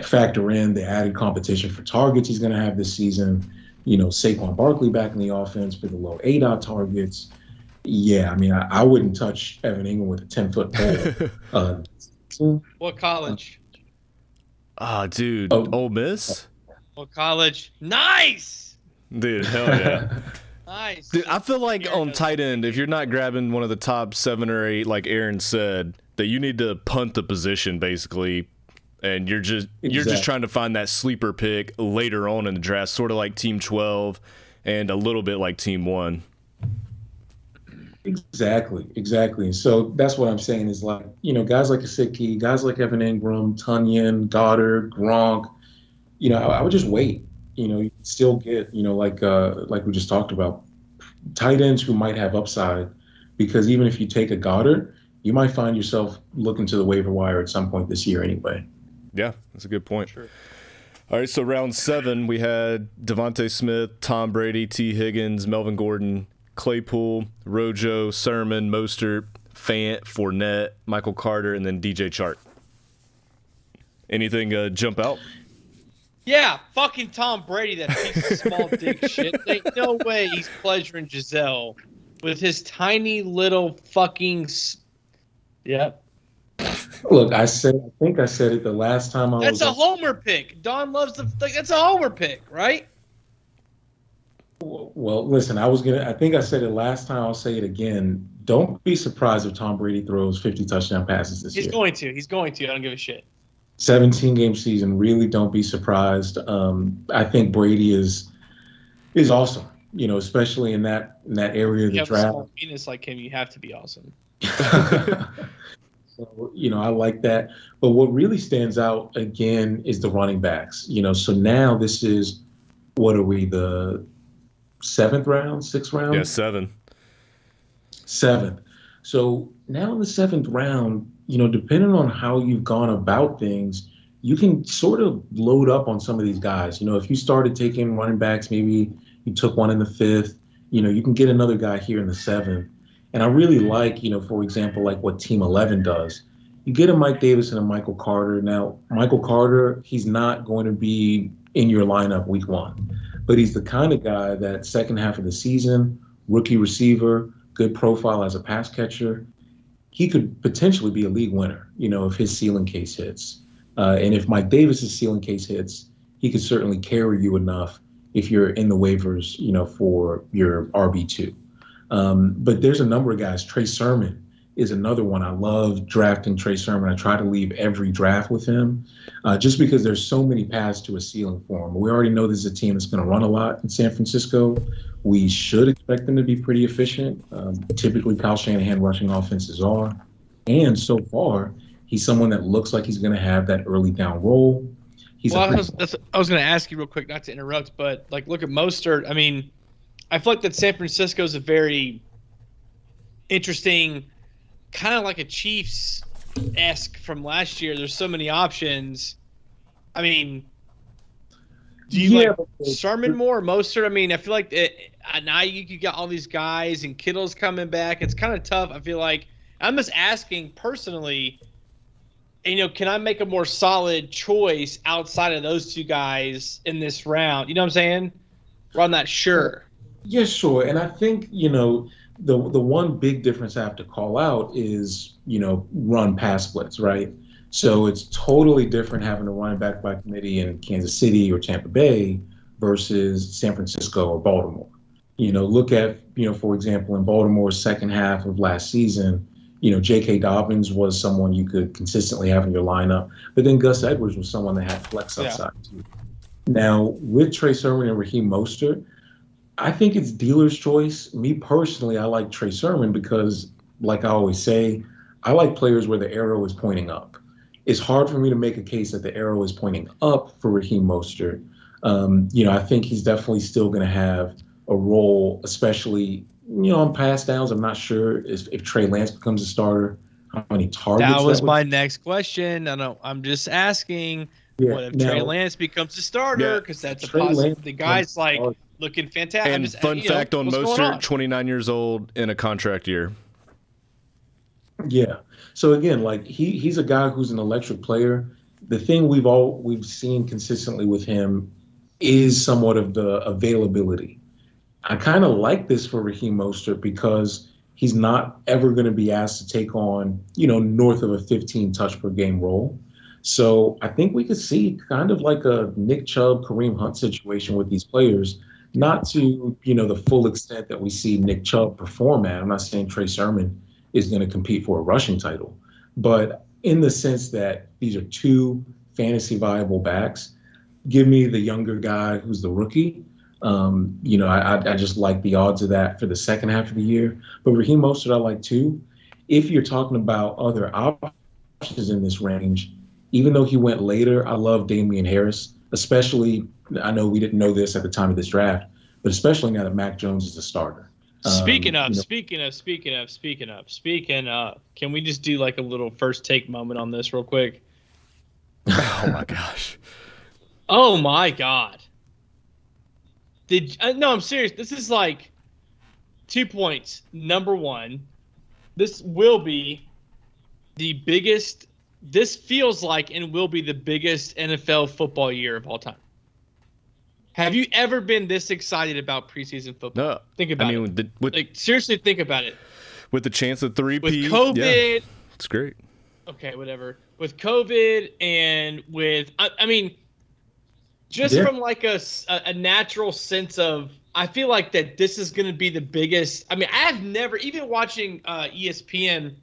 Factor in the added competition for targets he's going to have this season. Saquon Barkley back in the offense for the low ADOT targets. Yeah, I mean, I wouldn't touch Evan Ingram with a 10-foot pole. What college? Dude, Ole Miss? What college? Nice! Dude, hell yeah. Nice. Dude, I feel like on tight end, if you're not grabbing one of the top 7 or 8, like Aaron said, that you need to punt the position basically, and you're just trying to find that sleeper pick later on in the draft, sort of like Team 12 and a little bit like Team 1. Exactly. So that's what I'm saying is, like, guys like Gesicki, guys like Evan Ingram, Tunyon, Goddard, Gronk, I would just wait. You still get, like we just talked about, tight ends who might have upside, because even if you take a Goddard, you might find yourself looking to the waiver wire at some point this year anyway. Yeah, that's a good point. Sure. All right, so round 7, we had Devontae Smith, Tom Brady, T. Higgins, Melvin Gordon, Claypool, Rojo, Sermon, Mostert, Fant, Fournette, Michael Carter, and then DJ Chark. Anything jump out? Yeah, fucking Tom Brady, that piece of small dick shit. Ain't no way he's pleasuring Giselle with his tiny little fucking. Yep. Look, I think I said it the last time I was. That's a homer pick. Don loves that's a homer pick, right? Well, listen, I think I said it last time. I'll say it again. Don't be surprised if Tom Brady throws 50 touchdown passes this year. He's going to. I don't give a shit. 17-game season. Really, don't be surprised. I think Brady is awesome. Especially in that area of the You have a draft. small penis like him, you have to be awesome. So, I like that. But what really stands out again is the running backs. So now this is, what are we, the 7th round, 6th round? Yeah, 7. 7th. So now in the 7th round, depending on how you've gone about things, you can sort of load up on some of these guys. If you started taking running backs, maybe you took one in the 5th, you can get another guy here in the 7th. And I really like, for example, like what Team 11 does. You get a Mike Davis and a Michael Carter. Now, Michael Carter, he's not going to be in your lineup week 1, but he's the kind of guy that second half of the season, rookie receiver, good profile as a pass catcher, he could potentially be a league winner, if his ceiling case hits. And if Mike Davis's ceiling case hits, he could certainly carry you enough if you're in the waivers, for your RB2. But there's a number of guys. Trey Sermon is another one. I love drafting Trey Sermon. I try to leave every draft with him just because there's so many paths to a ceiling for him. We already know this is a team that's going to run a lot in San Francisco. We should expect them to be pretty efficient. Typically, Kyle Shanahan rushing offenses are. And so far, he's someone that looks like he's going to have that early down role. I was going to ask you real quick, not to interrupt, but look at Mostert. I mean, I feel like that San Francisco is a very interesting, kind of like a Chiefs-esque from last year. There's so many options. I mean, do you like Sermon more or Mostert? I mean, I feel like now you got all these guys and Kittle's coming back. It's kind of tough. I feel like I'm just asking personally, can I make a more solid choice outside of those two guys in this round? You know what I'm saying? I'm not sure. Yeah, sure. And I think, the one big difference I have to call out is, run pass splits, right? So it's totally different having a running back by committee in Kansas City or Tampa Bay versus San Francisco or Baltimore. Look at, for example, in Baltimore's second half of last season, J.K. Dobbins was someone you could consistently have in your lineup, but then Gus Edwards was someone that had flex upside too. Now, with Trey Sermon and Raheem Mostert, I think it's dealer's choice. Me personally, I like Trey Sermon because, like I always say, I like players where the arrow is pointing up. It's hard for me to make a case that the arrow is pointing up for Raheem Mostert. I think he's definitely still going to have a role, especially, on pass downs. I'm not sure if Trey Lance becomes a starter, how many targets. That was my next question. I'm just asking, what if Trey Lance becomes a starter? Because that's a possibility. The guy's looking fantastic. And fun fact on Mostert, 29 years old in a contract year. Yeah. So again, he's a guy who's an electric player. The thing we've seen consistently with him is somewhat of the availability. I kind of like this for Raheem Mostert because he's not ever going to be asked to take on, north of a 15 touch per game role. So I think we could see kind of like a Nick Chubb, Kareem Hunt situation with these players, not to, the full extent that we see Nick Chubb perform at. I'm not saying Trey Sermon is going to compete for a rushing title, but in the sense that these are two fantasy viable backs, give me the younger guy who's the rookie. I just like the odds of that for the second half of the year. But Raheem Mostert I like too. If you're talking about other options in this range, even though he went later, I love Damian Harris, especially, I know we didn't know this at the time of this draft, but especially now that Mac Jones is a starter. Speaking of, can we just do like a little first take moment on this real quick? Oh my gosh. Oh my God. No, I'm serious. This is like 2 points. Number one, this will be the biggest. This feels like and will be the biggest NFL football year of all time. Have you ever been this excited about preseason football? No, Think about it. Seriously, think about it. With the chance of 3P, With COVID, yeah, it's great. Okay, whatever. With COVID and with, I mean, just Yeah. from like a natural sense of, I feel like that this is going to be the biggest. I mean, I have never, even watching ESPN,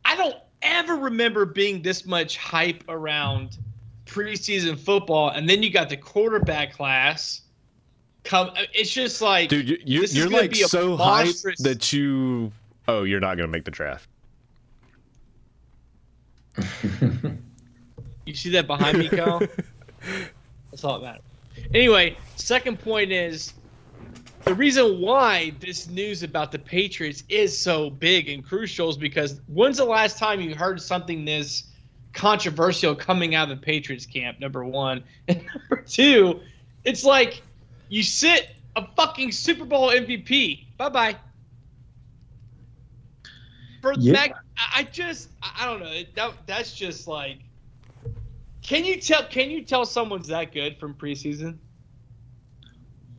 I don't ever remember being this much hype around preseason football. And then you got the quarterback class. It's just like, Dude, you're like so hyped that you're not going to make the draft. You see that behind me, Kyle? That's all that matters. Anyway, second point is the reason why this news about the Patriots is so big and crucial is because when's the last time you heard something this controversial coming out of the Patriots camp, number one? And number two, it's like you sit a fucking Super Bowl MVP. Bye-bye. I don't know. That's just like, can you tell someone's that good from preseason?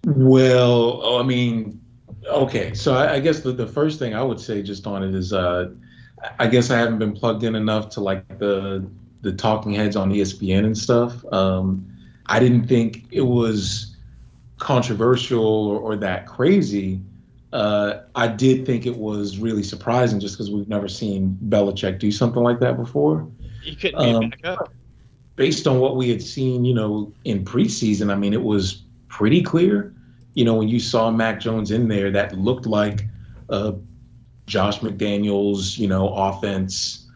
Well, I mean, okay. So I guess the first thing I would say just on it is, I guess I haven't been plugged in enough to like the talking heads on ESPN and stuff. I didn't think it was controversial or that crazy. I did think it was really surprising just because we've never seen Belichick do something like that before. He couldn't get back up. Based on what we had seen, in preseason, I mean, it was pretty clear. When you saw Mac Jones in there, that looked like Josh McDaniels, offense,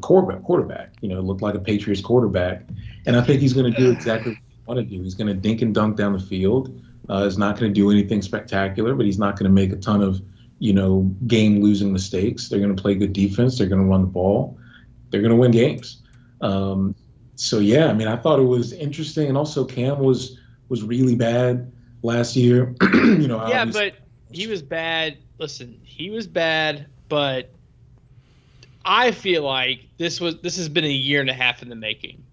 quarterback. It looked like a Patriots quarterback. And I think he's going to do exactly what he want to do. He's going to dink and dunk down the field. He's not going to do anything spectacular, but he's not going to make a ton of, game-losing mistakes. They're going to play good defense. They're going to run the ball. They're going to win games. So yeah, I mean, I thought it was interesting, and also Cam was really bad last year. Yeah, but he was bad. Listen, he was bad, but I feel like this has been a year and a half in the making.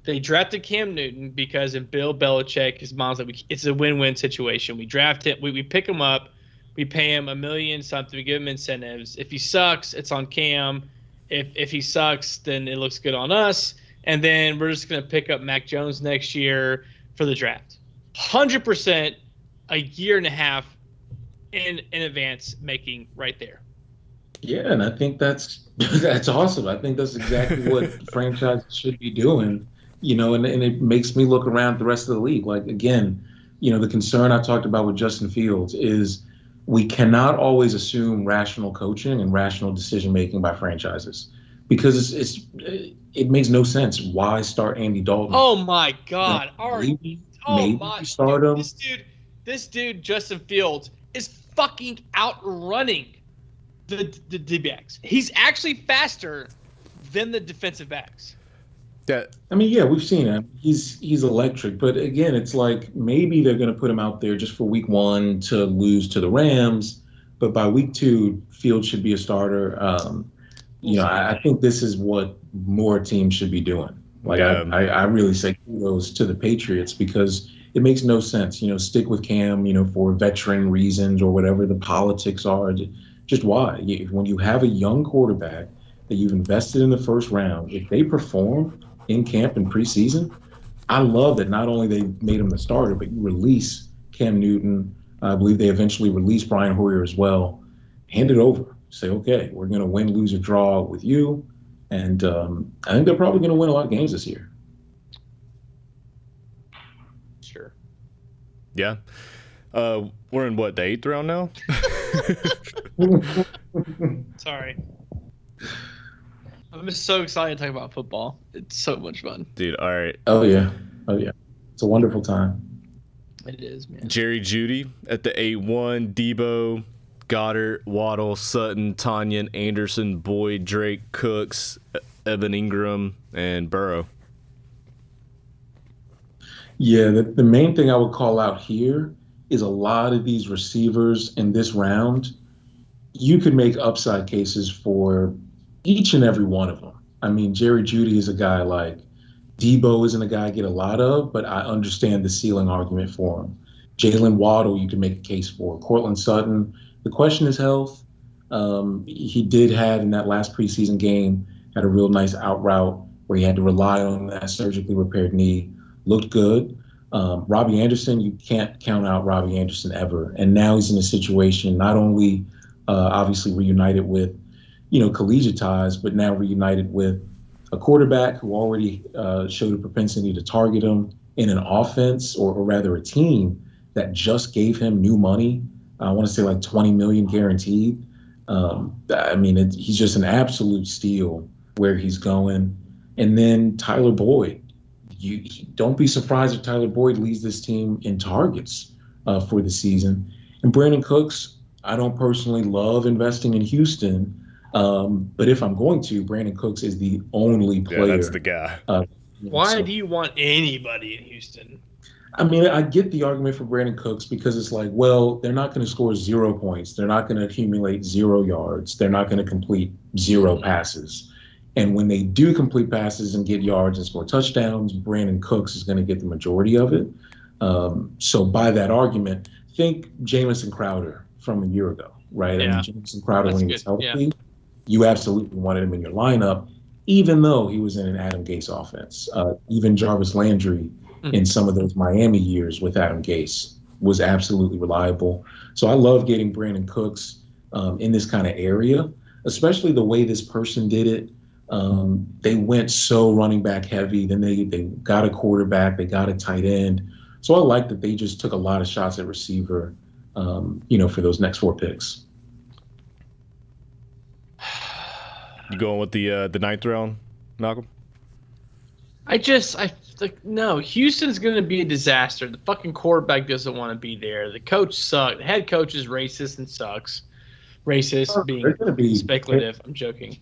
They drafted Cam Newton because in Bill Belichick, his mom's like, it's a win-win situation. We draft him, we pick him up, we pay him $1 million something, we give him incentives. If he sucks, it's on Cam. If he sucks, then it looks good on us. And then we're just going to pick up Mac Jones next year for the draft. 100% a year and a half in advance making right there. Yeah, and I think that's awesome. I think that's exactly what franchises should be doing, and it makes me look around the rest of the league. Like, again, the concern I talked about with Justin Fields is we cannot always assume rational coaching and rational decision-making by franchises because it makes no sense. Why start Andy Dalton? Oh, my God. Maybe start him. This dude, Justin Fields, is fucking outrunning the D-backs. He's actually faster than the defensive backs. I mean, yeah, we've seen him. He's electric, but again, it's like maybe they're going to put him out there just for week 1 to lose to the Rams, but by week 2, Fields should be a starter. I think this is what more teams should be doing. Like, yeah. I really say kudos to the Patriots because it makes no sense. Stick with Cam, for veteran reasons or whatever the politics are. Just why? When you have a young quarterback that you've invested in the first round, if they perform in camp and preseason, I love that not only they made him the starter, but you release Cam Newton. I believe they eventually released Brian Hoyer as well. Hand it over. Say, okay, we're going to win, lose, or draw with you. And I think they're probably going to win a lot of games this year. Sure. Yeah. We're in what, the 8th round now? Sorry. I'm just so excited to talk about football. It's so much fun. Dude, all right. Oh, yeah. It's a wonderful time. It is, man. Jerry Jeudy at the 8-1, Debo, Goddard, Waddle, Sutton, Tanyan, Anderson, Boyd, Drake, Cooks, Evan Ingram, and Burrow. Yeah, the main thing I would call out here is a lot of these receivers in this round, you could make upside cases for each and every one of them. I mean, Jerry Jeudy is a guy like Debo isn't a guy I get a lot of, but I understand the ceiling argument for him. Jalen Waddle, you can make a case for. Cortland Sutton, the question is health. He did have in that last preseason game had a real nice out route where he had to rely on that surgically repaired knee. Looked good. Robbie Anderson, you can't count out Robbie Anderson ever. And now he's in a situation not only obviously reunited with, collegiate ties, but now reunited with a quarterback who already showed a propensity to target him in an offense, or rather a team that just gave him new money. I want to say like 20 million guaranteed. I mean, he's just an absolute steal where he's going. And then Tyler Boyd. You don't be surprised if Tyler Boyd leads this team in targets for the season. And Brandon Cooks, I don't personally love investing in Houston, but if I'm going to, Brandon Cooks is the only player. Yeah, that's the guy. Why do you want anybody in Houston? I mean, I get the argument for Brandon Cooks because it's like, well, they're not going to score 0 points. They're not going to accumulate 0 yards. They're not going to complete 0 passes. And when they do complete passes and get yards and score touchdowns, Brandon Cooks is going to get the majority of it. So by that argument, think Jamison Crowder from a year ago, right? Yeah. I mean, Jamison Crowder, That's when he was good. healthy, you absolutely wanted him in your lineup, even though he was in an Adam Gase offense. Even Jarvis Landry in some of those Miami years with Adam Gase was absolutely reliable. So I love getting Brandon Cooks in this kind of area, especially the way this person did it. They went so running back heavy. Then they got a quarterback. They got a tight end. So I like that they just took a lot of shots at receiver, for those next 4 picks. You going with the ninth round, Malcolm? No, Houston's going to be a disaster. The fucking quarterback doesn't want to be there. The coach sucks. The head coach is racist and sucks. Racist, being speculative. I'm joking.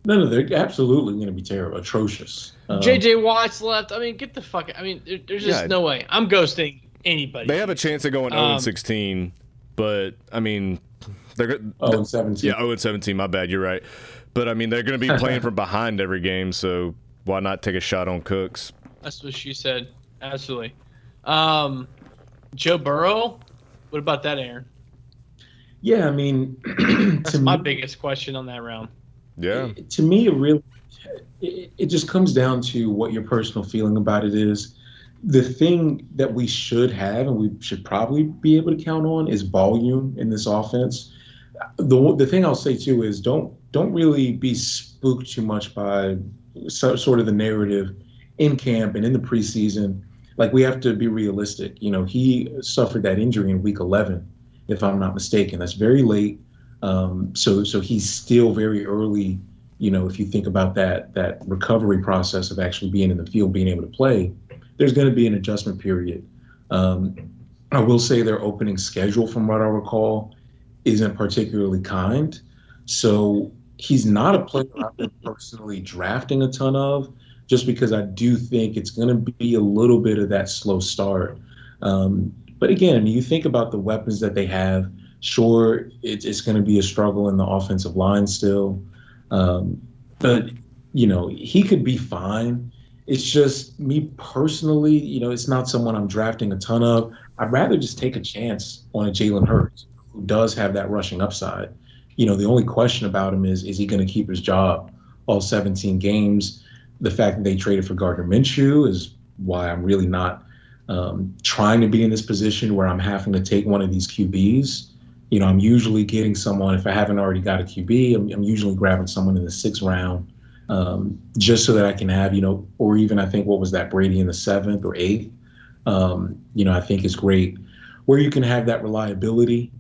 No, they're absolutely going to be terrible, atrocious. J.J. Watt's left. I mean, get the fuck. I mean, there's just no way. I'm ghosting anybody. They have a chance of going 0-16, but I mean, they're 0-17. Yeah, 0-17. My bad. You're right. But I mean, they're going to be playing from behind every game, so why not take a shot on Cooks? That's what she said. Absolutely. Joe Burrow. What about that, Aaron? Yeah, I mean, that's my biggest question on that round. Yeah. To me, it just comes down to what your personal feeling about it is. The thing that we should have and we should probably be able to count on is volume in this offense. The thing I'll say too is don't really be spooked too much by sort of the narrative in camp and in the preseason. Like, we have to be realistic. He suffered that injury in week 11, if I'm not mistaken. That's very late. So he's still very early, if you think about that recovery process of actually being in the field, being able to play, there's going to be an adjustment period. I will say their opening schedule, from what I recall, isn't particularly kind. So he's not a player I've been personally drafting a ton of, just because I do think it's going to be a little bit of that slow start. But again, you think about the weapons that they have. Sure, it's going to be a struggle in the offensive line still. But, he could be fine. It's just me personally, it's not someone I'm drafting a ton of. I'd rather just take a chance on a Jalen Hurts, who does have that rushing upside. The only question about him is he going to keep his job all 17 games? The fact that they traded for Gardner Minshew is why I'm really not trying to be in this position where I'm having to take one of these QBs. I'm usually getting someone, if I haven't already got a QB, I'm usually grabbing someone in the 6th round, just so that I can have, or even I think, what was that, Brady in the 7th or 8th, I think is great, where you can have that reliability.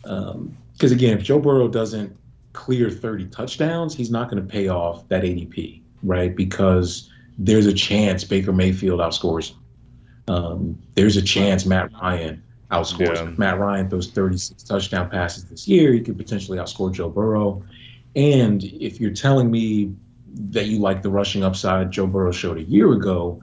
Because again, if Joe Burrow doesn't clear 30 touchdowns, he's not going to pay off that ADP, right? Because there's a chance Baker Mayfield outscores him. There's a chance Matt Ryan outscores him. If Matt Ryan throws 36 touchdown passes this year, he could potentially outscore Joe Burrow. And if you're telling me that you like the rushing upside Joe Burrow showed a year ago,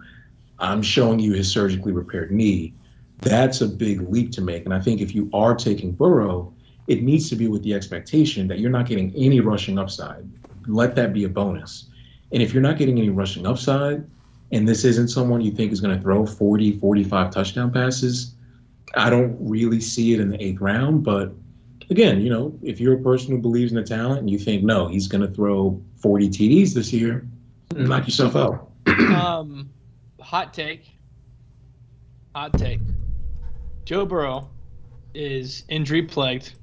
I'm showing you his surgically repaired knee. That's a big leap to make. And I think if you are taking Burrow, it needs to be with the expectation that you're not getting any rushing upside. Let that be a bonus. And if you're not getting any rushing upside, and this isn't someone you think is going to throw 40, 45 touchdown passes, I don't really see it in the 8th round. But again, if you're a person who believes in the talent and you think, no, he's going to throw 40 TDs this year, knock yourself out. Hot take. Hot take. Joe Burrow is injury plagued.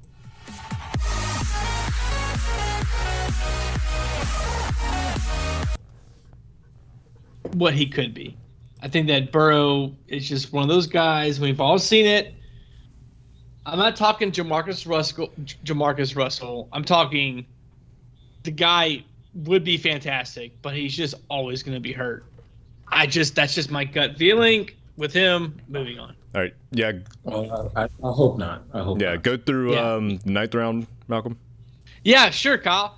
What he could be. I think that Burrow is just one of those guys. We've all seen it. I'm not talking Jamarcus Russell. I'm talking the guy would be fantastic, but he's just always going to be hurt. That's just my gut feeling with him. Moving on. All right. Yeah. Well, I hope not. I hope not. Go through 9th round, Malcolm. Yeah, sure, Kyle.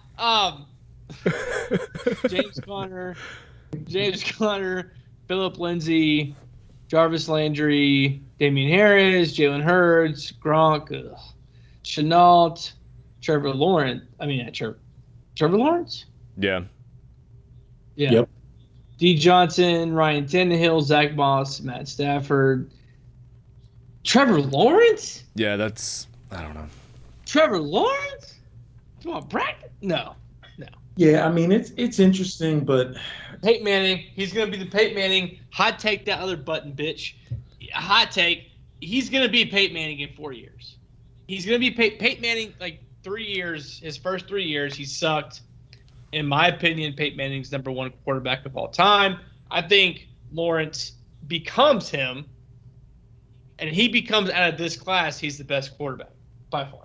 James Conner, Phillip Lindsay, Jarvis Landry, Damian Harris, Jalen Hurts, Gronk, Chenault, Trevor Lawrence. Trevor Lawrence? Yeah. Yep. D. Johnson, Ryan Tannehill, Zach Moss, Matt Stafford. Trevor Lawrence? Yeah, I don't know. Trevor Lawrence? Come on, bracket? No. Yeah, I mean, it's interesting, but Peyton Manning, he's going to be the Peyton Manning. Hot take that other button, bitch. Hot take, he's going to be Peyton Manning in 4 years. He's going to be Peyton Manning, 3 years. His first 3 years, he sucked. In my opinion, Peyton Manning's #1 quarterback of all time. I think Lawrence becomes him, and he becomes, out of this class, he's the best quarterback by far.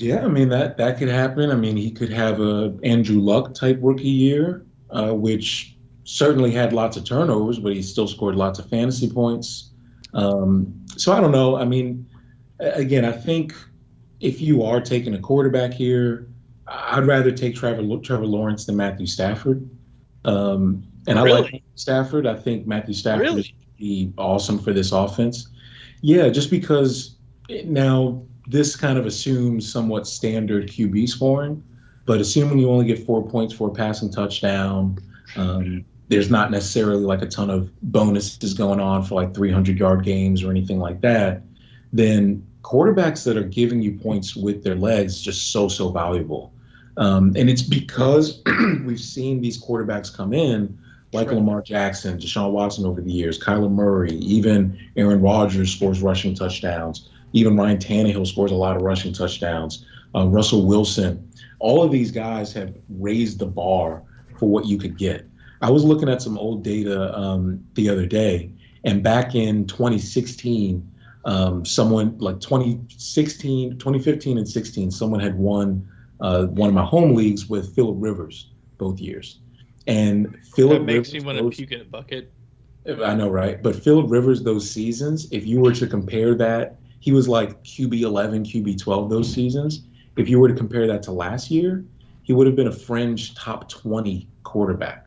yeah, I mean, that could happen. I mean, he could have a Andrew Luck type rookie year, which certainly had lots of turnovers, but he still scored lots of fantasy points. So I don't know. I mean, again, I think if you are taking a quarterback here, I'd rather take Trevor Lawrence than Matthew Stafford. And I like Matthew Stafford. I think Matthew Stafford is be awesome for this offense. Yeah, just because now this kind of assumes somewhat standard QB scoring, but assuming you only get 4 points for a passing touchdown, there's not necessarily a ton of bonuses going on for 300-yard games or anything like that, then quarterbacks that are giving you points with their legs just so valuable. And it's because we've seen these quarterbacks come in like Lamar Jackson, Deshaun Watson over the years, Kyler Murray, even Aaron Rodgers scores rushing touchdowns. Even Ryan Tannehill scores a lot of rushing touchdowns. Russell Wilson. All of these guys have raised the bar for what you could get. I was looking at some old data the other day, and back in 2016, someone 2015 and 16, someone had won one of my home leagues with Phillip Rivers both years. And Phillip Rivers makes me want to puke in a bucket. I know, right? But Phillip Rivers those seasons, if you were to compare that, he was QB 11, QB 12 those seasons. If you were to compare that to last year, he would have been a fringe top 20 quarterback.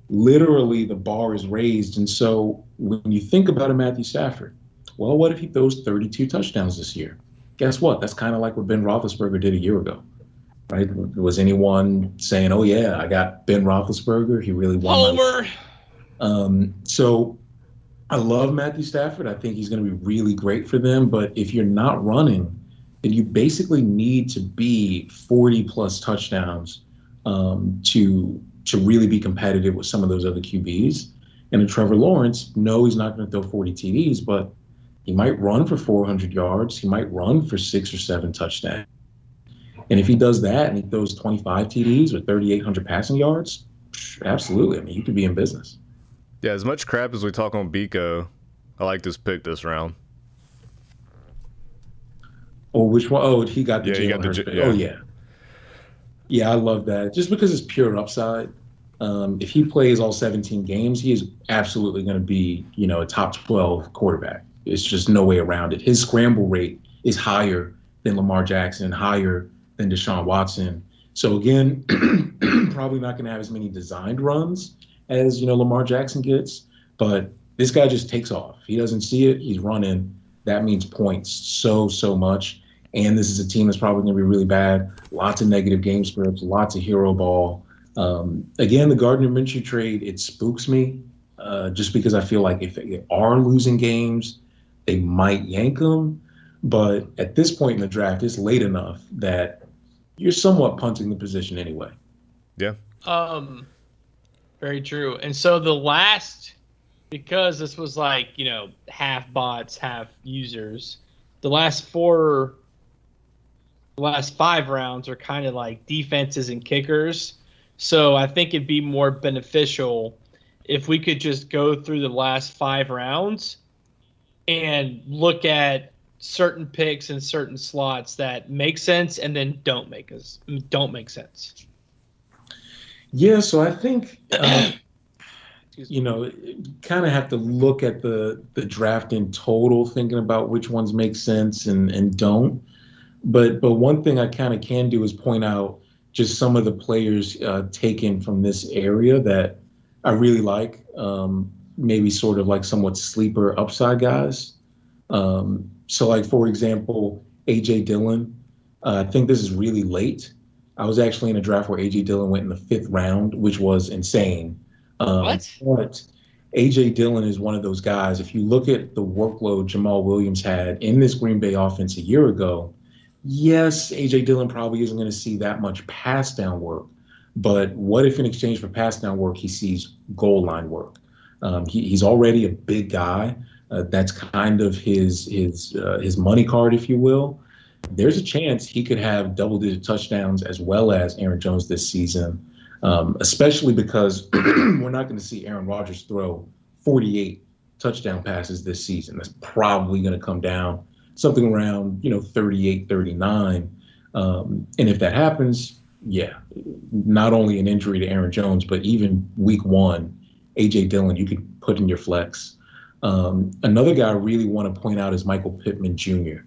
Literally, the bar is raised. And so when you think about a Matthew Stafford, well, what if he throws 32 touchdowns this year? Guess what? That's kind of like what Ben Roethlisberger did a year ago, right? Was anyone saying, oh, yeah, I got Ben Roethlisberger. He really won. Homer. So I love Matthew Stafford. I think he's going to be really great for them. But if you're not running, then you basically need to be 40-plus touchdowns to really be competitive with some of those other QBs. And Trevor Lawrence, no, he's not going to throw 40 TDs, but he might run for 400 yards. He might run for 6 or 7 touchdowns. And if he does that and he throws 25 TDs or 3,800 passing yards, absolutely. I mean, you could be in business. Yeah, as much crap as we talk on Biko, I like this pick this round. Oh, which one? Oh, he got the Jalen Hurts. Yeah. Oh, yeah. Yeah, I love that. Just because it's pure upside. If he plays all 17 games, he is absolutely going to be, a top 12 quarterback. It's just no way around it. His scramble rate is higher than Lamar Jackson, higher than Deshaun Watson. So again, probably not going to have as many designed runs as Lamar Jackson gets, but this guy just takes off. He doesn't see it. He's running. That means points so much. And this is a team that's probably going to be really bad. Lots of negative game scripts, lots of hero ball. Again, the Gardner Minshew trade, it spooks me just because I feel like if they are losing games, they might yank them. But at this point in the draft, it's late enough that you're somewhat punting the position anyway. Yeah. Very true. And so because this was like, half bots, half users, the last 5 rounds are kind of like defenses and kickers. So I think it'd be more beneficial if we could just go through the last 5 rounds and look at certain picks and certain slots that make sense and then don't make sense. Yeah, so I think kind of have to look at the draft in total, thinking about which ones make sense and don't. But one thing I kind of can do is point out just some of the players taken from this area that I really like. Maybe sort of like somewhat sleeper upside guys. So like, for example, A.J. Dillon. I think this is really late. I was actually in a draft where A.J. Dillon went in the 5th round, which was insane. What? But A.J. Dillon is one of those guys. If you look at the workload Jamal Williams had in this Green Bay offense a year ago, yes, A.J. Dillon probably isn't going to see that much pass down work. But what if in exchange for pass down work, he sees goal line work? He's already a big guy. That's kind of his money card, if you will. There's a chance he could have double-digit touchdowns as well as Aaron Jones this season, especially because we're not going to see Aaron Rodgers throw 48 touchdown passes this season. That's probably going to come down something around 38, 39. And if that happens, yeah, not only an injury to Aaron Jones, but even week 1, A.J. Dillon, you could put in your flex. Another guy I really want to point out is Michael Pittman Jr.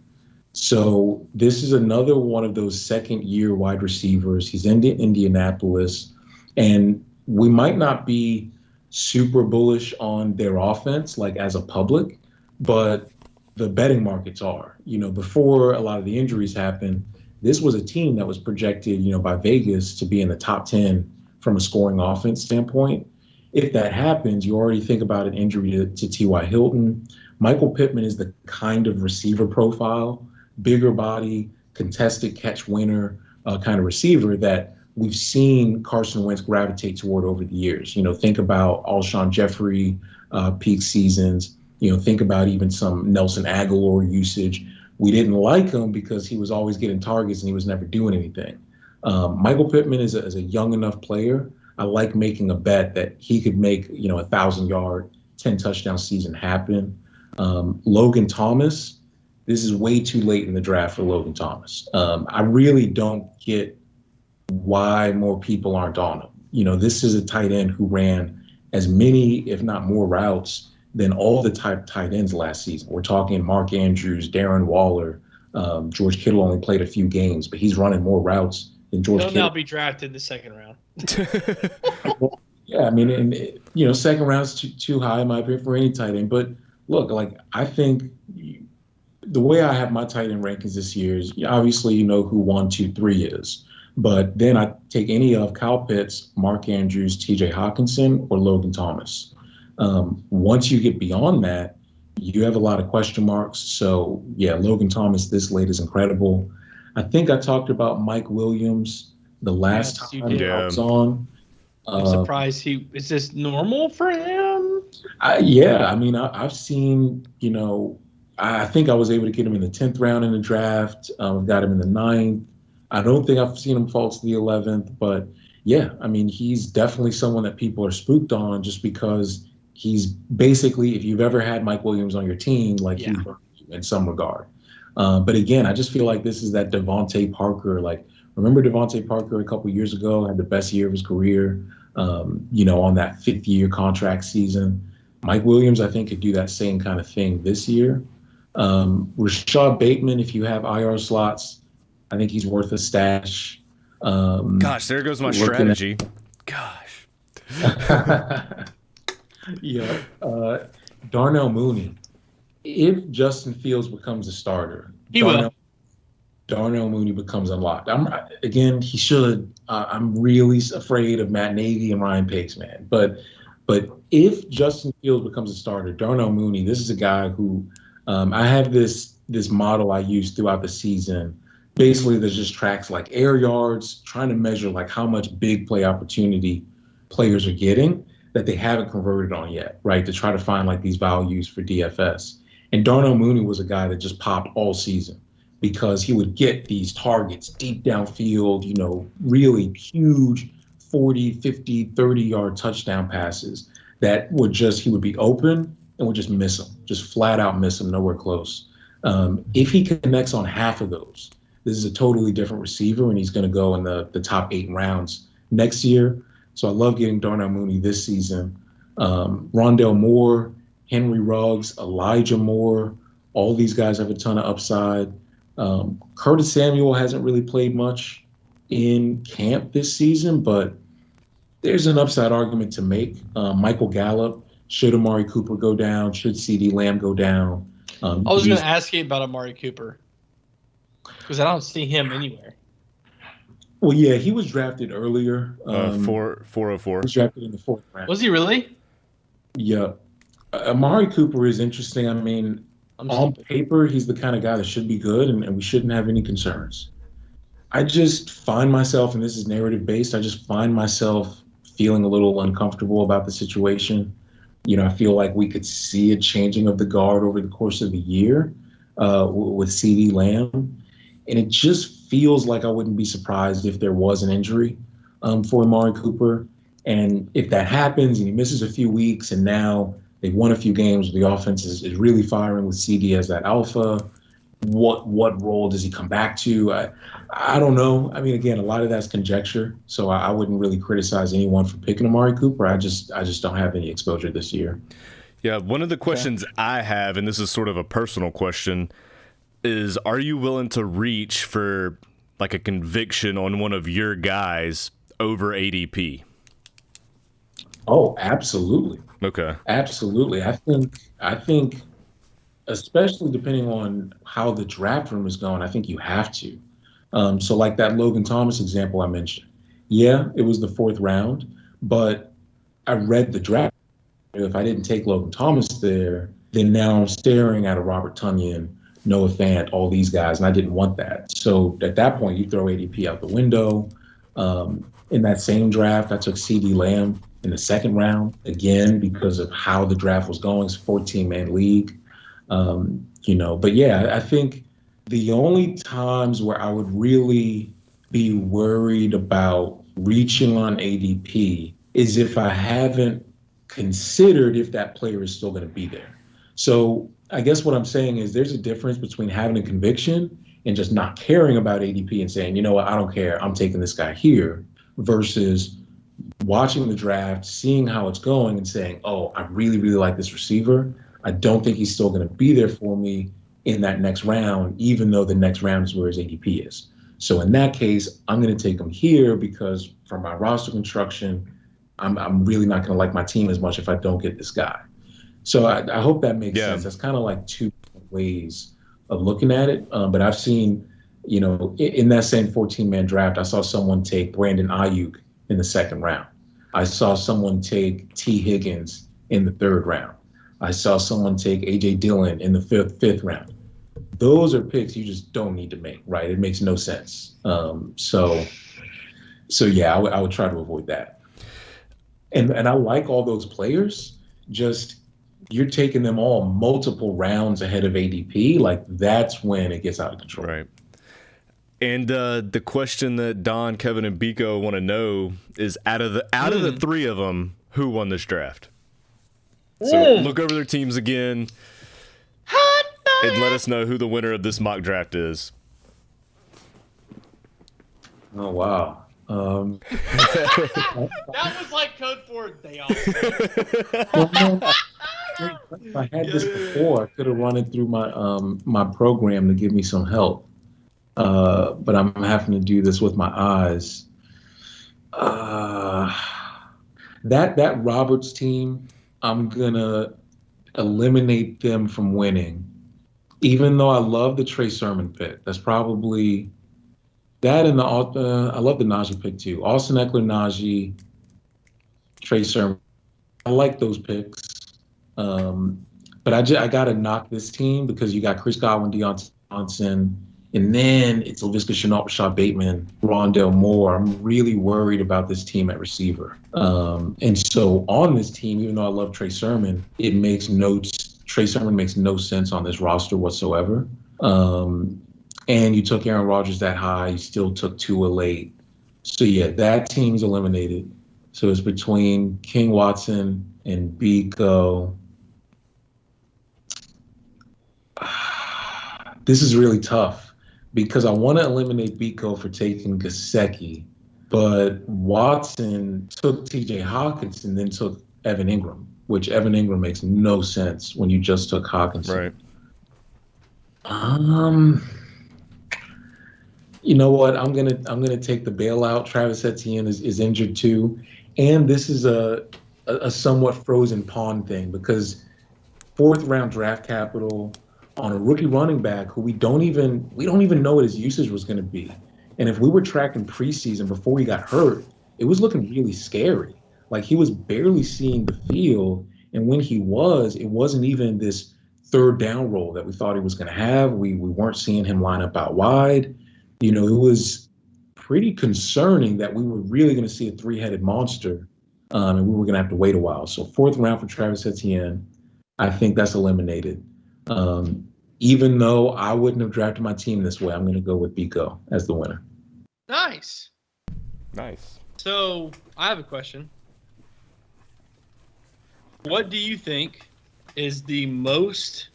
So this is another one of those second-year wide receivers. He's in Indianapolis, and we might not be super bullish on their offense, like as a public, but the betting markets are. Before a lot of the injuries happened, this was a team that was projected, by Vegas to be in the top 10 from a scoring offense standpoint. If that happens, you already think about an injury to T.Y. Hilton. Michael Pittman is the kind of receiver profile, bigger body, contested catch winner kind of receiver that we've seen Carson Wentz gravitate toward over the years. Think about Alshon Jeffrey peak seasons. Think about even some Nelson Aguilar usage. We didn't like him because he was always getting targets and he was never doing anything. Michael Pittman is a young enough player. I like making a bet that he could make, 1,000-yard, 10 touchdown season happen. Logan Thomas, this is way too late in the draft for Logan Thomas. I really don't get why more people aren't on him. This is a tight end who ran as many, if not more routes than all the tight ends last season. We're talking Mark Andrews, Darren Waller, George Kittle only played a few games, but he's running more routes than George Kittle. He'll now be drafted in the 2nd round. Yeah, I mean, and second round's too high in my opinion for any tight end. But look, like I think the way I have my tight end rankings this year is obviously who 1, 2, 3 is, but then I take any of Kyle Pitts, Mark Andrews, T.J. Hockenson, or Logan Thomas. Once you get beyond that, you have a lot of question marks. So yeah, Logan Thomas this late is incredible. I think I talked about Mike Williams the last time I was on. I'm surprised is this normal for him? Yeah, I mean, I've seen, I think I was able to get him in the 10th round in the draft. I've got him in the 9th. I don't think I've seen him fall to the 11th, but yeah, I mean, he's definitely someone that people are spooked on just because he's basically, if you've ever had Mike Williams on your team, like he's in some regard. But again, I just feel like this is that Devontae Parker. Like, remember Devontae Parker a couple years ago had the best year of his career, on that 5th-year contract season. Mike Williams, I think, could do that same kind of thing this year. Rashad Bateman, if you have IR slots, I think he's worth a stash. Gosh, there goes my strategy. Gosh. Yeah. Darnell Mooney. If Justin Fields becomes a starter, He will. Darnell Mooney becomes unlocked. Again, he should. I'm really afraid of Matt Nagy and Ryan Pace, man. But if Justin Fields becomes a starter, Darnell Mooney, this is a guy who I have this model I use throughout the season. Basically, there's just tracks like air yards, trying to measure like how much big play opportunity players are getting that they haven't converted on yet, right? To try to find like these values for DFS. And Darnell Mooney was a guy that just popped all season because he would get these targets deep downfield, really huge 40, 50, 30-yard touchdown passes that he would be open and would just miss him, just flat out miss him, nowhere close. If he connects on half of those, this is a totally different receiver, and he's going to go in the top 8 rounds next year. So I love getting Darnell Mooney this season. Rondell Moore, Henry Ruggs, Elijah Moore, all these guys have a ton of upside. Curtis Samuel hasn't really played much in camp this season, but there's an upside argument to make. Michael Gallup, should Amari Cooper go down? Should CD Lamb go down? I was going to ask you about Amari Cooper because I don't see him anywhere. Well, yeah, he was drafted earlier. 404. He was drafted in the 4th round. Was he really? Yeah. Amari Cooper is interesting. I mean, on paper, he's the kind of guy that should be good, and we shouldn't have any concerns. I just find myself, and this is narrative based, I just find myself feeling a little uncomfortable about the situation. I feel like we could see a changing of the guard over the course of the year with CD Lamb. And it just feels like I wouldn't be surprised if there was an injury for Amari Cooper. And if that happens and he misses a few weeks and now they've won a few games, the offense is really firing with CD as that alpha, what role does he come back to? I don't know. I mean, again, a lot of that's conjecture. So I wouldn't really criticize anyone for picking Amari Cooper. I just don't have any exposure this year. Yeah, one of the questions I have, and this is sort of a personal question, is are you willing to reach for like a conviction on one of your guys over ADP? Oh, absolutely. Okay. Absolutely. I think especially depending on how the draft room is going, I think you have to. So like that Logan Thomas example I mentioned. Yeah, it was the 4th round, but I read the draft. If I didn't take Logan Thomas there, then now I'm staring at a Robert Tonyan, Noah Fant, all these guys, and I didn't want that. So at that point, you throw ADP out the window. In that same draft, I took CD Lamb in the 2nd round, again, because of how the draft was going. It's a 14-man league. But yeah, I think the only times where I would really be worried about reaching on ADP is if I haven't considered if that player is still going to be there. So I guess what I'm saying is there's a difference between having a conviction and just not caring about ADP and saying, you know what, I don't care, I'm taking this guy here, versus watching the draft, seeing how it's going and saying, oh, I really, really like this receiver. I don't think he's still going to be there for me in that next round, even though the next round is where his ADP is. So in that case, I'm going to take him here because for my roster construction, I'm really not going to like my team as much if I don't get this guy. So I hope that makes sense. That's kind of like 2 ways of looking at it. But I've seen, in that same 14-man draft, I saw someone take Brandon Ayuk in the 2nd round. I saw someone take T. Higgins in the 3rd round. I saw someone take A.J. Dillon in the 5th round. Those are picks you just don't need to make, right? It makes no sense. So yeah, I would try to avoid that. And I like all those players, just you're taking them all multiple rounds ahead of ADP. Like that's when it gets out of control. Right. And the question that Don, Kevin, and Biko want to know is out of the 3 of them, who won this draft? So look over their teams again and let us know who the winner of this mock draft is. Oh, wow. That was like code for they all. If I had this before, I could have run it through my program to give me some help. But I'm having to do this with my eyes. That Roberts team, I'm gonna eliminate them from winning. Even though I love the Trey Sermon pick, that's probably that and I love the Najee pick too. Austin Eckler, Najee, Trey Sermon. I like those picks. Um, but I gotta knock this team because you got Chris Godwin, Deontay Johnson, and then it's Laviska Shenault, Rashad Bateman, Rondell Moore. I'm really worried about this team at receiver. And so on this team, even though I love Trey Sermon, Trey Sermon makes no sense on this roster whatsoever. And you took Aaron Rodgers that high, you still took Tua late. So yeah, that team's eliminated. So it's between King Watson and Biko. This is really tough because I want to eliminate Biko for taking Gasecki, but Watson took TJ Hawkinson, then took Evan Ingram, which Evan Ingram makes no sense when you just took Hawkinson. Right. You know what? I'm gonna take the bailout. Travis Etienne is injured too, and this is a somewhat frozen pond thing because fourth round draft capital on a rookie running back who we don't even know what his usage was going to be. And if we were tracking preseason before he got hurt, it was looking really scary. Like he was barely seeing the field, and when he was, it wasn't even this third down role that we thought he was going to have. We weren't seeing him line up out wide. You know, it was pretty concerning that we were really going to see a three-headed monster, and we were going to have to wait a while. So fourth round for Travis Etienne, I think that's eliminated. Even though I wouldn't have drafted my team this way, I'm going to go with Biko as the winner. Nice. So I have a question. What do you think is the most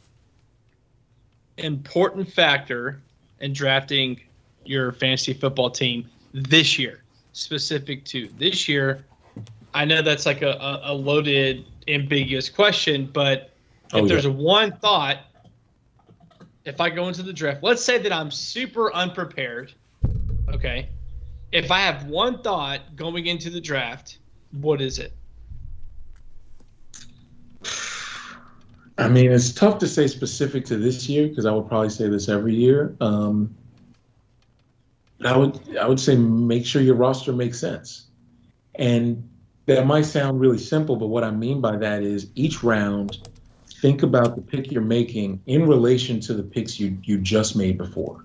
important factor in drafting your fantasy football team this year, specific to this year? I know that's like a loaded, ambiguous question, but if there's a one thought, if I go into the draft, let's say that I'm super unprepared, okay? If I have one thought going into the draft, what is it? I mean, it's tough to say specific to this year because I would probably say this every year. I would say make sure your roster makes sense. And that might sound really simple, but what I mean by that is each round, think about the pick you're making in relation to the picks you just made before.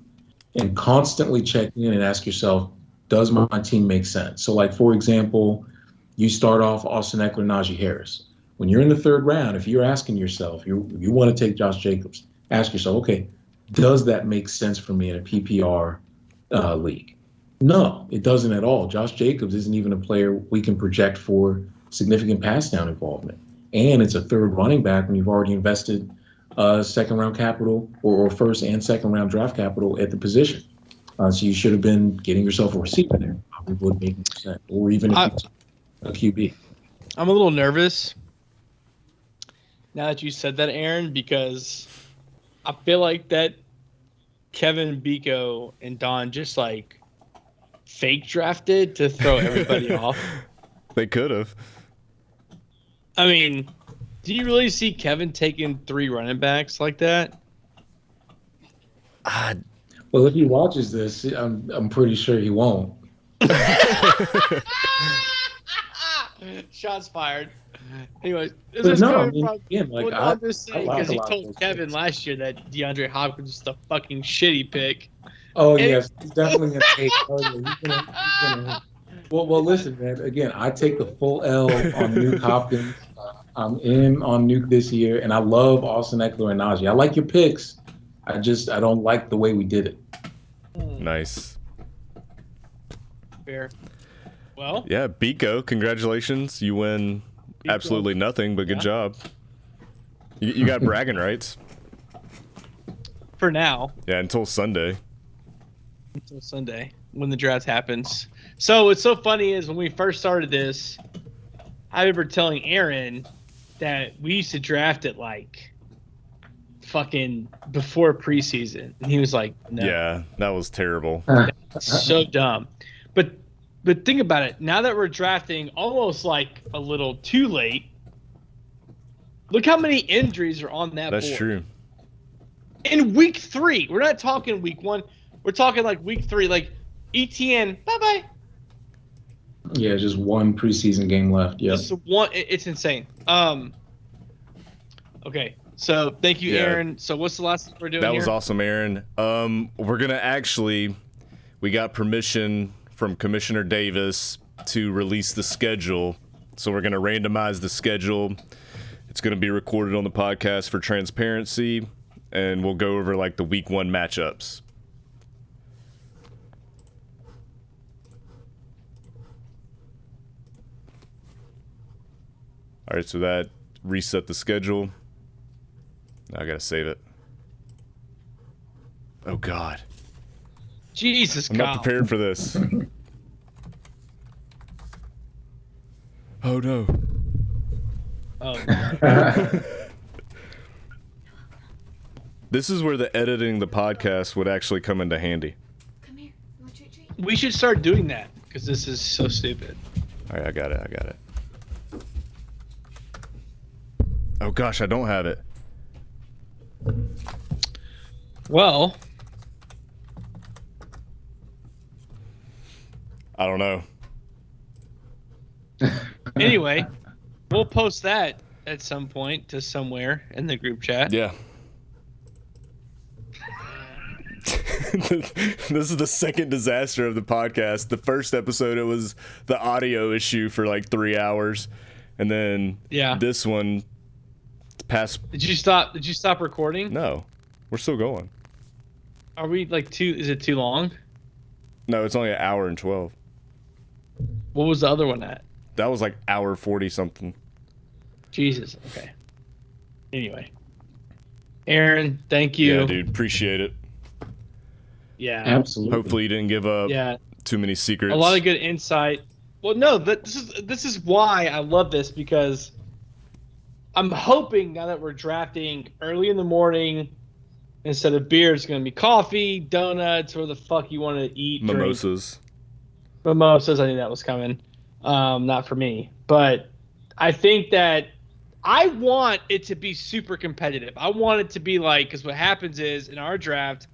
And constantly check in and ask yourself, does my team make sense? So like, for example, you start off Austin Eckler, Najee Harris. When you're in the third round, if you're asking yourself, you want to take Josh Jacobs, ask yourself, okay, does that make sense for me in a PPR league? No, it doesn't at all. Josh Jacobs isn't even a player we can project for significant pass down involvement. And it's a third running back when you've already invested second round capital or first and second round draft capital at the position. So you should have been getting yourself a receiver there. Probably would make sense, or even a QB. I'm a little nervous now that you said that, Aaron, because I feel like that Kevin, Biko, and Don just like fake drafted to throw everybody off. They could have. I mean, do you really see Kevin taking 3 running backs like that? Well, if he watches this, I'm pretty sure he won't. Shots fired. Anyway, I'm just saying because he told Kevin last year that DeAndre Hopkins is the fucking shitty pick. Oh, yes, he's definitely going to take. Well, listen, man. Again, I take the full L on Nuke Hopkins. I'm in on Nuke this year, and I love Austin Eckler and Najee. I like your picks. I don't like the way we did it. Nice. Fair. Well. Yeah, Biko, congratulations. You win absolutely nothing, but good job. You got bragging rights. For now. Yeah, until Sunday. Until Sunday, when the draft happens. So what's so funny is when we first started this, I remember telling Aaron that we used to draft it like fucking before preseason. And he was like, no. Yeah, that was terrible. That's so dumb. But But think about it. Now that we're drafting almost like a little too late, look how many injuries are on that That's board. true. In week 3, we're not talking week 1. We're talking like week 3. Like ETN, bye-bye. Yeah, just one preseason game left. Yep. Just one. It's insane. Okay. So thank you, Yeah. Aaron. So what's the last thing we're doing That here? was awesome, Aaron. We're gonna we got permission from Commissioner Davis to release the schedule. So we're gonna randomize the schedule. It's gonna be recorded on the podcast for transparency, and we'll go over like the week 1 matchups. All right, so that reset the schedule. I gotta save it. Oh God, Jesus, I'm Kyle. not prepared for this. Oh no. Oh, This is where the editing the podcast would actually come into handy. Come here. You want treat treat? we should start doing that because this is so stupid. All right, I got it. Oh gosh, I don't have it. Well, I don't know. anyway, we'll post that at some point to somewhere in the group chat. Yeah. This is the second disaster of the podcast. The first episode, it was the audio issue for like 3 hours, and then this one past. Did you stop recording? No, we're still going. Are we like is it too long? No, it's only an hour and 12. What was the other one at? That was like hour 40 something. Jesus. Okay. Anyway. Aaron, thank you. Yeah, dude, appreciate it. Yeah. Absolutely. Hopefully you didn't give up too many secrets. A lot of good insight. Well, no, this is why I love this, because I'm hoping now that we're drafting early in the morning, instead of beer, it's going to be coffee, donuts, or the fuck you want to eat. Mimosas. Mimosas, I knew that was coming. Not for me. But I think that I want it to be super competitive. I want it to be like, because what happens is in our draft,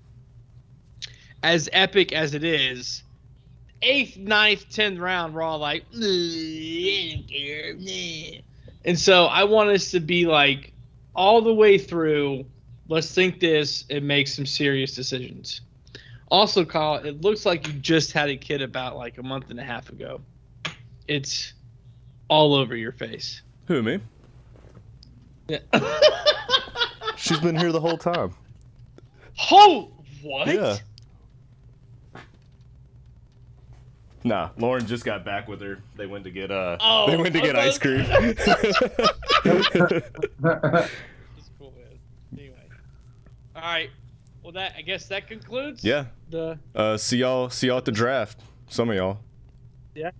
as epic as it is, 8th, 9th, 10th round, we're all like, I don't care. And so I want us to be like, all the way through, let's think this and make some serious decisions. Also, Kyle, it looks like you just had a kid about like a month and a half ago. It's all over your face. Who, me? Yeah. She's been here the whole time. Oh, what? Yeah. Nah, Lauren just got back with her. They went to get ice cream. It's cool, man. Anyway. All right. Well, I guess that concludes. Yeah. The See y'all at the draft. Some of y'all. yeah.